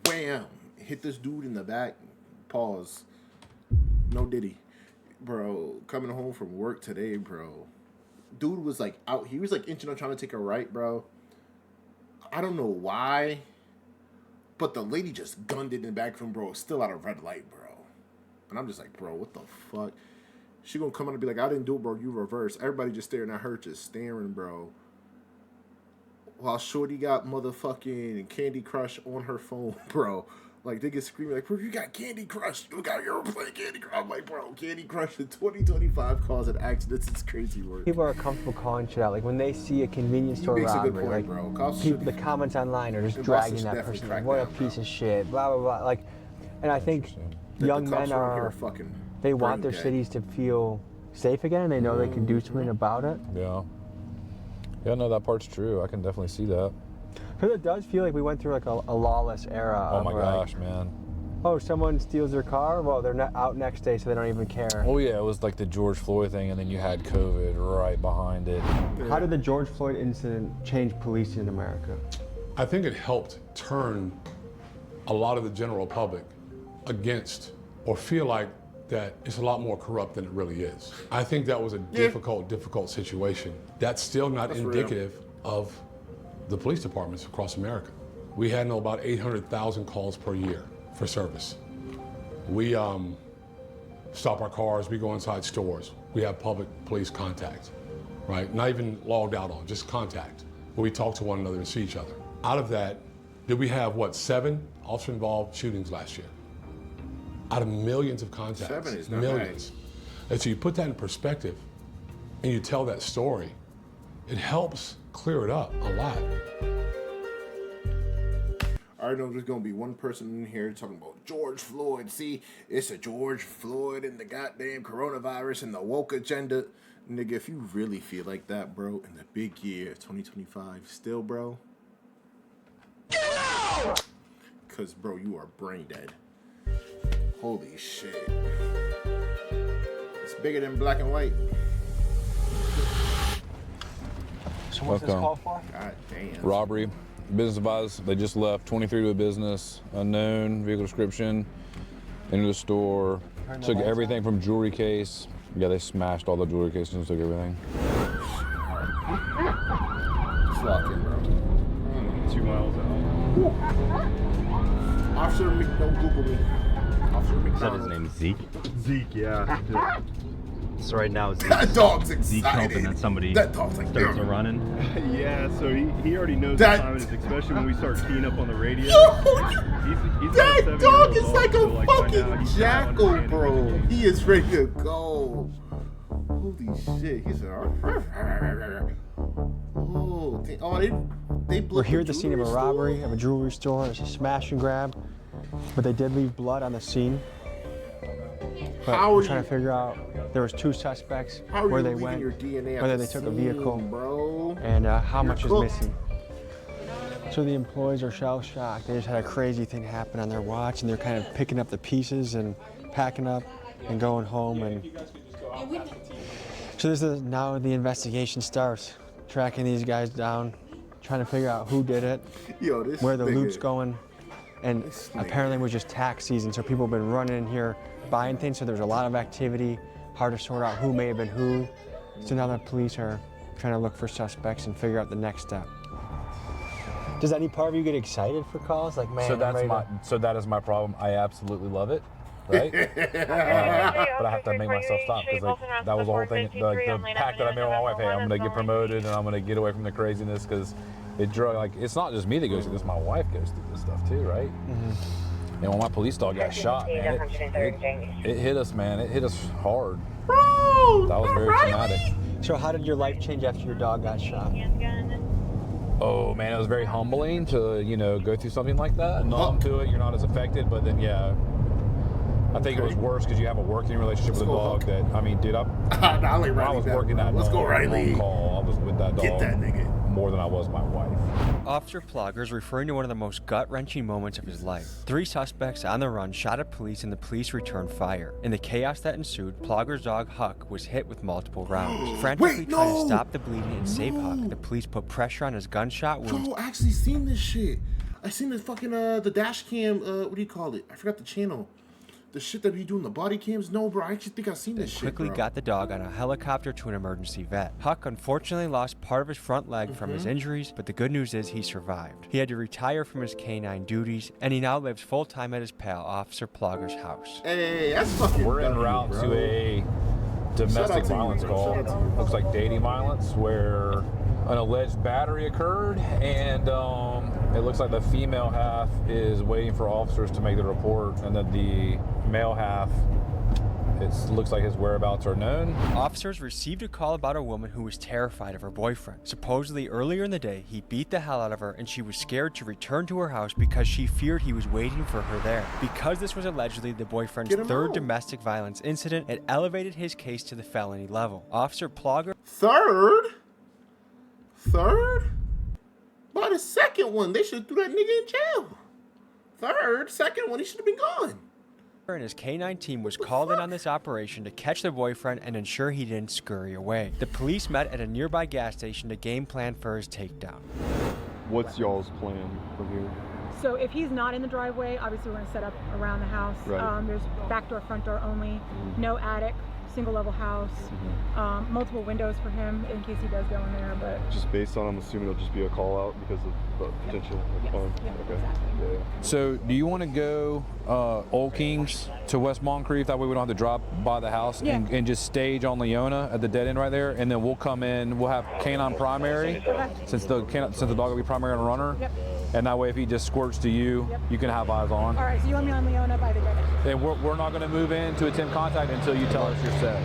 Speaker 2: wham, hit this dude in the back, pause. No diddy. Bro, coming home from work today, bro. Dude was like out. He was like inching on trying to take a right, bro. I don't know why. But the lady just gunned it in the back from bro. Still at a red light, bro. And I'm just like, bro, what the fuck? She gonna come out and be like, I didn't do it, bro. You reversed. Everybody just staring at her, just staring, bro. While Shorty got motherfucking Candy Crush on her phone, bro. Like, they get screaming, like, bro, you got Candy Crush. You got your play Candy Crush. I'm like, bro, Candy Crush in 2025 causing accidents. It's crazy work.
Speaker 3: People are comfortable calling shit out. Like, when they see a convenience store robbery, like, the comments online are just dragging that person. Like, what a piece of shit, blah, blah, blah. Like, and I think young men are, they want their cities to feel safe again, and they know they can do something about it.
Speaker 18: Yeah. Yeah, no, that part's true. I can definitely see that.
Speaker 3: Because it does feel like we went through like a lawless era.
Speaker 18: Oh my gosh, man.
Speaker 3: Oh, someone steals their car? Well, they're not out next day, so they don't even care.
Speaker 18: Oh yeah, it was like the George Floyd thing, and then you had COVID right behind it.
Speaker 3: How did the George Floyd incident change policing in America?
Speaker 13: I think it helped turn a lot of the general public against or feel like that it's a lot more corrupt than it really is. I think that was a difficult situation. That's still not indicative of the police departments across America. We handle about 800,000 calls per year for service. We stop our cars, we go inside stores. We have public police contact, right? Not even logged out on, just contact, where we talk to one another and see each other. Out of that, did we have, 7 officer-involved shootings last year? Out of millions of contacts.
Speaker 2: 7 is not
Speaker 13: millions. And so you put that in perspective and you tell that story, it helps clear it up a lot.
Speaker 2: I already know there's gonna be one person in here talking about George Floyd. See, it's a George Floyd and the goddamn coronavirus and the woke agenda. Nigga, if you really feel like that, bro, in the big year 2025, still, bro. Cause, bro, you are brain dead. Holy shit. It's bigger than black and white.
Speaker 3: So what's this call for?
Speaker 2: God damn.
Speaker 18: Robbery. Business advisors, they just left. 23 to a business, unknown, vehicle description, into the store. Took everything from jewelry case. Yeah, they smashed all the jewelry cases and took everything.
Speaker 2: Just walk in, bro.
Speaker 10: 2 miles out.
Speaker 2: Officer don't Google me. Officer McDonald.
Speaker 10: Is that his name, Zeke? Zeke, yeah. So right now,
Speaker 2: that dog's excited.
Speaker 10: Zeke's hoping that somebody
Speaker 2: that dog's like,
Speaker 10: starts running.
Speaker 8: Yeah, so he already knows
Speaker 2: that,
Speaker 8: what time it is, especially when we start keying up on the radio. He's
Speaker 2: that dog is like a fucking jackal, bro. He is ready to go. Holy shit. He's
Speaker 3: We're here at the scene of a robbery of a jewelry store. It's a smash and grab, but they did leave blood on the scene. But we're trying to figure out, there was 2 suspects, where they went, whether they took a vehicle, and how much is missing. So the employees are shell-shocked. They just had a crazy thing happen on their watch, and they're kind of picking up the pieces and packing up and going home. And so this is now the investigation starts, tracking these guys down, trying to figure out who did it, where the loot's going. And apparently it was just tax season, so people have been running in here buying things, so there's a lot of activity, hard to sort out who may have been who. So now the police are trying to look for suspects and figure out the next step. Does any part of you get excited for calls? Like, man,
Speaker 18: so that is my problem. I absolutely love it, right? But I have to make myself stop because like, that was the whole thing. The pact that I made with my wife. Hey, I'm gonna get promoted and I'm gonna get away from the craziness because it's not just me that goes through this. My wife goes through this stuff too, right? And when my police dog got shot, man, it hit us, man. It hit us hard.
Speaker 2: Bro,
Speaker 18: that was very traumatic.
Speaker 3: So how did your life change after your dog got shot?
Speaker 18: Oh man, it was very humbling to, go through something like that. Numb to it, you're not as affected, but then yeah, I think it was worse because you have a working relationship with a dog that, I mean, dude, when I was working that dog on call, I was with that dog.
Speaker 2: Get that nigga.
Speaker 18: More than I was my wife.
Speaker 3: Officer Plogger is referring to one of the most gut-wrenching moments of his life. 3 suspects on the run shot at police and the police returned fire. In the chaos that ensued, Plogger's dog Huck was hit with multiple rounds. Frantically trying to stop the bleeding and save Huck, the police put pressure on his gunshot wounds.
Speaker 2: Bro, I actually seen this shit. I seen the fucking, the dash cam, what do you call it? I forgot the channel. The shit that we do in the body cams? No, bro, I actually think I've seen this shit,
Speaker 3: quickly
Speaker 2: bro.
Speaker 3: got the dog on a helicopter to an emergency vet. Huck unfortunately lost part of his front leg from his injuries, but the good news is he survived. He had to retire from his canine duties, and he now lives full-time at his pal, Officer Plogger's house.
Speaker 2: Hey, that's fucking
Speaker 18: We're en route to a domestic violence call. Looks like dating violence, where an alleged battery occurred, and it looks like the female half is waiting for officers to make the report, and that the male half, it looks like his whereabouts are known.
Speaker 3: Officers received a call about a woman who was terrified of her boyfriend. Supposedly earlier in the day, he beat the hell out of her and she was scared to return to her house because she feared he was waiting for her there. Because this was allegedly the boyfriend's 3rd domestic violence incident, it elevated his case to the felony level. Officer Plogger...
Speaker 2: Third? By the 2nd one, they should have threw that nigga in jail. 2nd one, he should have been gone.
Speaker 3: And his K-9 team was called in on this operation to catch the boyfriend and ensure he didn't scurry away. The police met at a nearby gas station to game plan for his takedown.
Speaker 10: What's y'all's plan from here?
Speaker 20: So if he's not in the driveway, obviously we're going to set up around the house.
Speaker 10: Right.
Speaker 20: There's back door, front door only, no attic, single level house, multiple windows for him in case he does go in there. But
Speaker 10: just based on, I'm assuming it'll just be a call out because of the potential harm. Okay. Yeah.
Speaker 18: So do you want to go Old Kings to West Moncrief? That way we don't have to drop by the house and just stage on Leona at the dead end right there, and then we'll come in. We'll have canine primary since the dog will be primary on a runner. And that way, if he just squirts to you, you can have eyes on.
Speaker 20: All right, so you want me on Leona by the dead end?
Speaker 18: And we're not going to move in to attempt contact until you tell us you're set.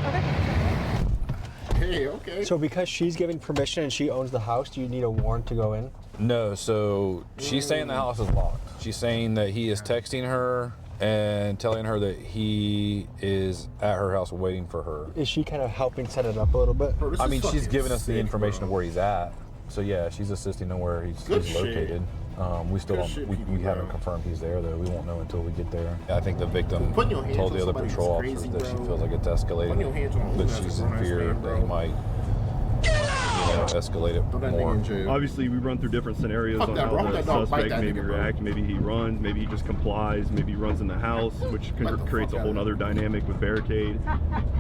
Speaker 2: Hey, okay.
Speaker 3: So because she's giving permission and she owns the house, do you need a warrant to go in?
Speaker 18: No, so she's saying the house is locked. She's saying that he is texting her and telling her that he is at her house waiting for her.
Speaker 3: Is she kind of helping set it up a little bit?
Speaker 18: Bro, I mean, she's giving us the information of where he's at. So yeah, she's assisting on where he's located. We still don't, we haven't confirmed he's there though. We won't know until we get there. I think the victim told the other patrol officers that she feels like it's escalating, that she's in fear that he might, escalate it more.
Speaker 10: Obviously, we run through different scenarios on how the suspect maybe reacts. Maybe he runs, maybe he just complies, maybe he runs in the house, which creates a whole other dynamic with barricade.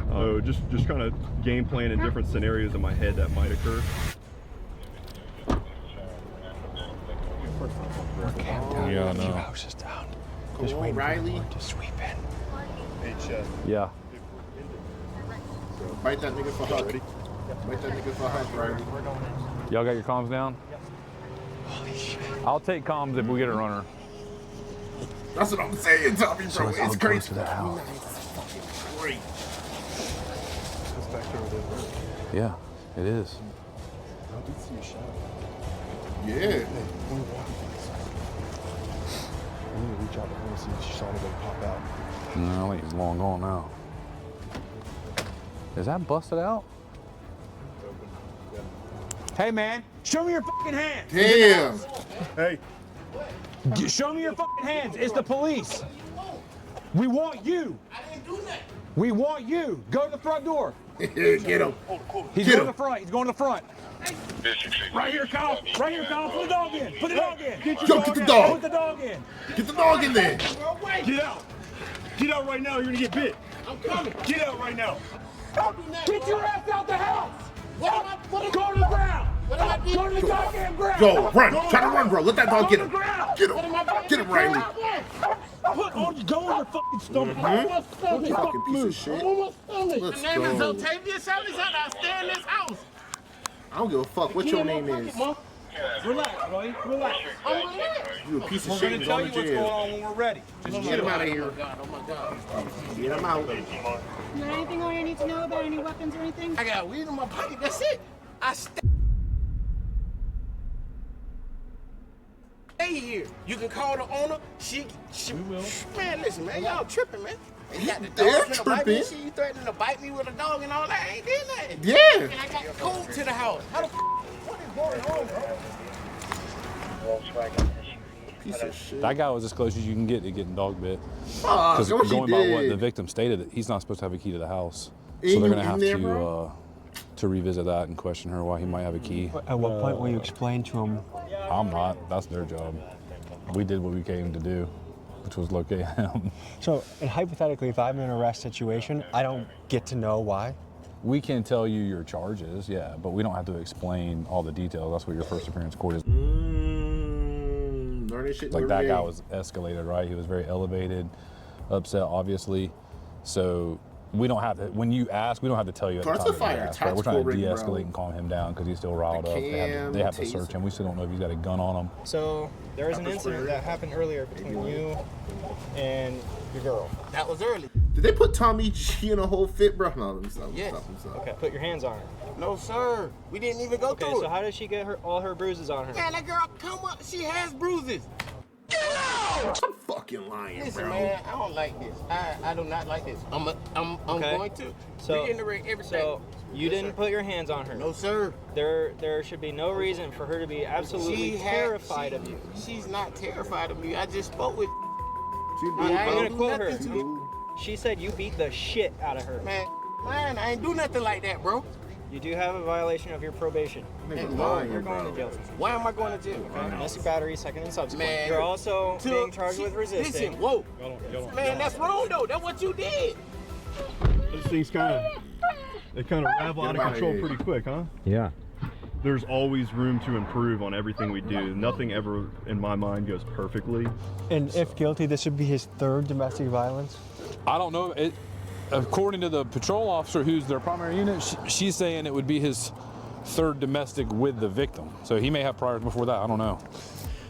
Speaker 10: So just kind of game plan in different scenarios in my head that might occur.
Speaker 18: Yeah, I know.
Speaker 3: House is down.
Speaker 2: Just waiting Riley
Speaker 3: to sweep in.
Speaker 18: Yeah.
Speaker 2: Bite that nigga for hug. Bite that nigga for hug, Riley.
Speaker 18: Y'all got your comms down?
Speaker 3: Holy shit.
Speaker 18: I'll take comms if we get a runner.
Speaker 2: That's what I'm saying, Tommy, bro.
Speaker 18: So
Speaker 2: it's crazy.
Speaker 18: To the house.
Speaker 2: Great.
Speaker 18: Yeah, it is.
Speaker 2: Yeah.
Speaker 10: We need to reach out to her and see if she saw anybody pop out.
Speaker 18: No, I think he's long gone now. Is that busted out?
Speaker 3: Hey man, show me your fucking hands.
Speaker 2: Damn.
Speaker 10: Hey.
Speaker 3: Show me your fucking hands. It's the police. We want you.
Speaker 16: I didn't do that.
Speaker 3: We want you. Go to the front door.
Speaker 2: Get him.
Speaker 3: He's going to the front. He's going to the front. Right here, Kyle. Right here, Kyle. Put the dog in. Put the dog in.
Speaker 2: Get the dog.
Speaker 3: Put the dog in.
Speaker 2: Get the dog in there.
Speaker 10: Get out. Get out right now. You're gonna get bit.
Speaker 16: I'm coming.
Speaker 10: Get out right now.
Speaker 3: Get your ass out the house.
Speaker 16: What
Speaker 3: Go to the ground.
Speaker 16: What am I doing?
Speaker 3: Go to the goddamn ground.
Speaker 2: Go, run. Try to run, bro. Let that dog get him. Get him. Get him, Riley.
Speaker 3: Go on your fucking stomach.
Speaker 2: Fucking piece of shit. Let's
Speaker 16: My name is
Speaker 2: go.
Speaker 16: Octavia Sally's house. I stay in this house.
Speaker 2: I don't give a fuck what your name is.
Speaker 3: Relax, Roy. Relax.
Speaker 16: I'm relaxed.
Speaker 2: You a piece of
Speaker 3: We're
Speaker 2: shit
Speaker 3: going
Speaker 2: and
Speaker 3: to
Speaker 2: go
Speaker 3: tell
Speaker 2: to
Speaker 3: you what's
Speaker 2: jail.
Speaker 3: going on when we're ready.
Speaker 2: Just get him out of here.
Speaker 16: Oh my God.
Speaker 2: Get him out.
Speaker 20: Is there anything I need to know about any weapons or anything?
Speaker 16: I got weed in my pocket. That's it. I stay here. You can call the owner. She will. Man, listen, man. Y'all tripping, man. They got the
Speaker 2: They're
Speaker 16: dog finna bite me.
Speaker 2: tripping.
Speaker 16: She threatening to bite me with a dog and all that. I ain't did nothing.
Speaker 2: Yeah.
Speaker 16: And I got cold to the house. How the what is going on, bro?
Speaker 2: Piece of shit.
Speaker 18: That guy was as close as you can get to getting dog bit.
Speaker 2: Because
Speaker 18: going by what the victim stated, he's not supposed to have a key to the house. So they're going to have to revisit that and question her why he might have a key.
Speaker 3: At what point will you explain to him?
Speaker 18: I'm not. That's their job. We did what we came to do, which was locate him.
Speaker 3: So, and hypothetically, if I'm in an arrest situation, I don't get to know why?
Speaker 18: We can tell you your charges, yeah, but we don't have to explain all the details. That's what your first appearance court is.
Speaker 2: Learning shit
Speaker 18: Like
Speaker 2: every
Speaker 18: that
Speaker 2: day.
Speaker 18: guy was escalated, right? He was very elevated, upset, obviously. So we don't have to, when you ask, we don't have to tell you at the time that you ask, right? We're trying to de-escalate and calm him down because he's still riled up. They have to search him. We still don't know if he's got a gun on him.
Speaker 21: So there was an incident that happened earlier between you and your girl.
Speaker 16: That was early.
Speaker 2: Did they put Tommy G in a whole fit, bro? No, let me stop.
Speaker 16: Yes.
Speaker 21: Okay, put your hands on her.
Speaker 16: No, sir. We didn't even go through
Speaker 21: Okay, so
Speaker 16: it.
Speaker 21: how did she get all her bruises on her?
Speaker 16: Man, that girl, come up. She has bruises. Get out!
Speaker 2: I'm fucking lying,
Speaker 16: Listen,
Speaker 2: bro.
Speaker 16: man, I don't like this. I do not like this. I'm going to reiterate everything.
Speaker 21: So you didn't put your hands on her?
Speaker 16: No, sir.
Speaker 21: There should be no reason for her to be absolutely terrified of you.
Speaker 16: She's not terrified of me. I just spoke with.
Speaker 21: I'm gonna quote her. She said you beat the shit out of her.
Speaker 16: Man, I ain't do nothing like that, bro.
Speaker 21: You do have a violation of your probation.
Speaker 16: You're
Speaker 21: going to jail.
Speaker 16: Why am I going to jail?
Speaker 21: Okay. Domestic battery, second and subsequent.
Speaker 16: Man,
Speaker 21: You're also being charged with resisting.
Speaker 16: Listen, whoa. Man, that's wrong, though. That's what you did.
Speaker 10: Those things kind of ravel out of control pretty quick, huh?
Speaker 18: Yeah.
Speaker 10: There's always room to improve on everything we do. Nothing ever, in my mind, goes perfectly.
Speaker 3: And if guilty, this would be his third domestic violence?
Speaker 18: I don't know. According to the patrol officer who's their primary unit, she's saying it would be his third domestic with the victim. So he may have priors before that. I don't know.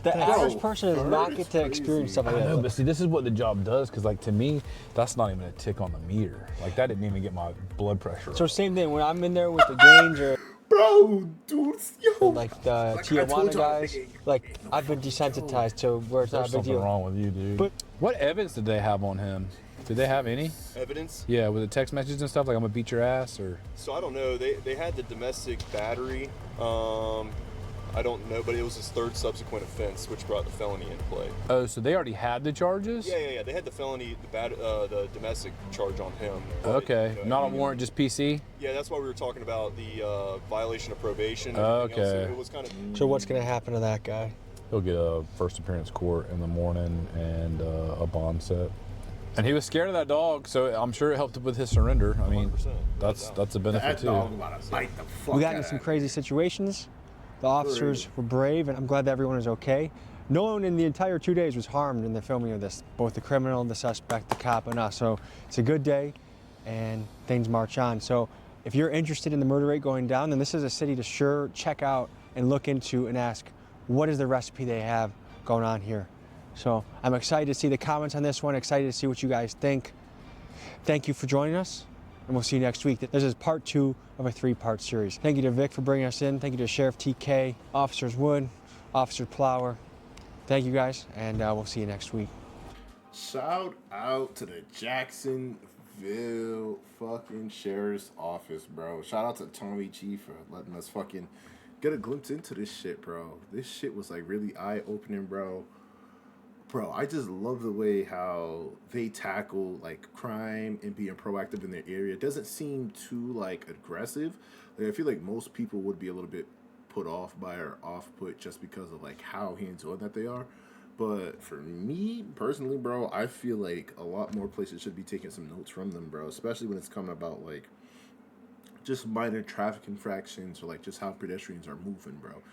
Speaker 3: The average person does not get to experience stuff like that.
Speaker 18: I know, but see, this is what the job does, because, like, to me, that's not even a tick on the meter. Like, that didn't even get my blood pressure up.
Speaker 3: So same thing, when I'm in there with the gains or...
Speaker 2: Bro, Bro, dude, yo.
Speaker 3: Like the Tijuana guys, like I've been desensitized to where it's not
Speaker 10: There's
Speaker 3: a big
Speaker 10: something
Speaker 3: deal.
Speaker 10: wrong with you, dude.
Speaker 18: But what evidence did they have on him? Did they have any?
Speaker 1: Evidence?
Speaker 18: Yeah, with the text messages and stuff, like I'm gonna beat your ass, or?
Speaker 1: So I don't know. They had the domestic battery. I don't know, but it was his third subsequent offense, which brought the felony into play.
Speaker 18: Oh, so they already had the charges?
Speaker 1: Yeah. They had the felony, the domestic charge on him. But,
Speaker 18: Okay, not a warrant, just PC?
Speaker 1: Yeah, that's why we were talking about the violation of probation. And
Speaker 18: Okay.
Speaker 1: else. It was kind of.
Speaker 3: So what's gonna happen to that guy?
Speaker 18: He'll get a first appearance court in the morning and a bond set. And he was scared of that dog, so I'm sure it helped with his surrender. I mean, that's a benefit
Speaker 2: That
Speaker 18: too.
Speaker 2: dog about to bite the fuck
Speaker 3: We got
Speaker 2: out
Speaker 3: into
Speaker 2: of
Speaker 3: some
Speaker 2: that.
Speaker 3: crazy situations. The officers were brave, and I'm glad that everyone is okay. No one in the entire 2 days was harmed in the filming of this, both the criminal, the suspect, the cop, and us. So it's a good day, and things march on. So if you're interested in the murder rate going down, then this is a city to sure check out and look into and ask, what is the recipe they have going on here? So I'm excited to see the comments on this one, excited to see what you guys think. Thank you for joining us, and we'll see you next week. This is part 2 of a 3-part series. Thank you to Vic for bringing us in. Thank you to Sheriff TK, Officers Wood, Officer Plower. Thank you guys, and we'll see you next week.
Speaker 2: Shout out to the Jacksonville fucking sheriff's office, bro. Shout out to Tommy G for letting us fucking get a glimpse into this shit, bro. This shit was like really eye-opening, bro. Bro, I just love the way how they tackle like crime and being proactive in their area. It doesn't seem too like aggressive. Like, I feel like most people would be a little bit put off by or off-put just because of like how hands-on that they are. But for me personally, bro, I feel like a lot more places should be taking some notes from them, bro. Especially when it's coming about like just minor traffic infractions or like just how pedestrians are moving, bro.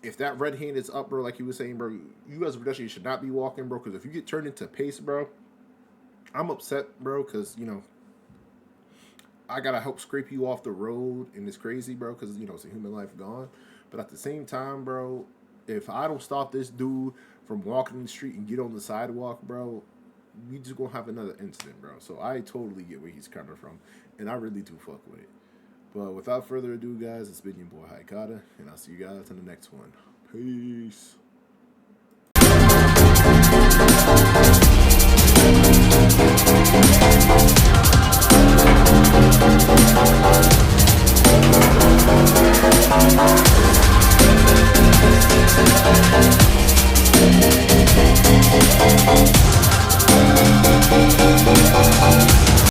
Speaker 2: If that red hand is up, bro, like you were saying, bro, you as a pedestrian should not be walking, bro, because if you get turned into pace, bro, I'm upset, bro, because, you know, I got to help scrape you off the road, and it's crazy, bro, because, you know, it's a human life gone. But at the same time, bro, if I don't stop this dude from walking in the street and get on the sidewalk, bro, we just going to have another incident, bro. So I totally get where he's coming from, and I really do fuck with it. But without further ado, guys, it's been your boy Haikata, and I'll see you guys in the next one. Peace.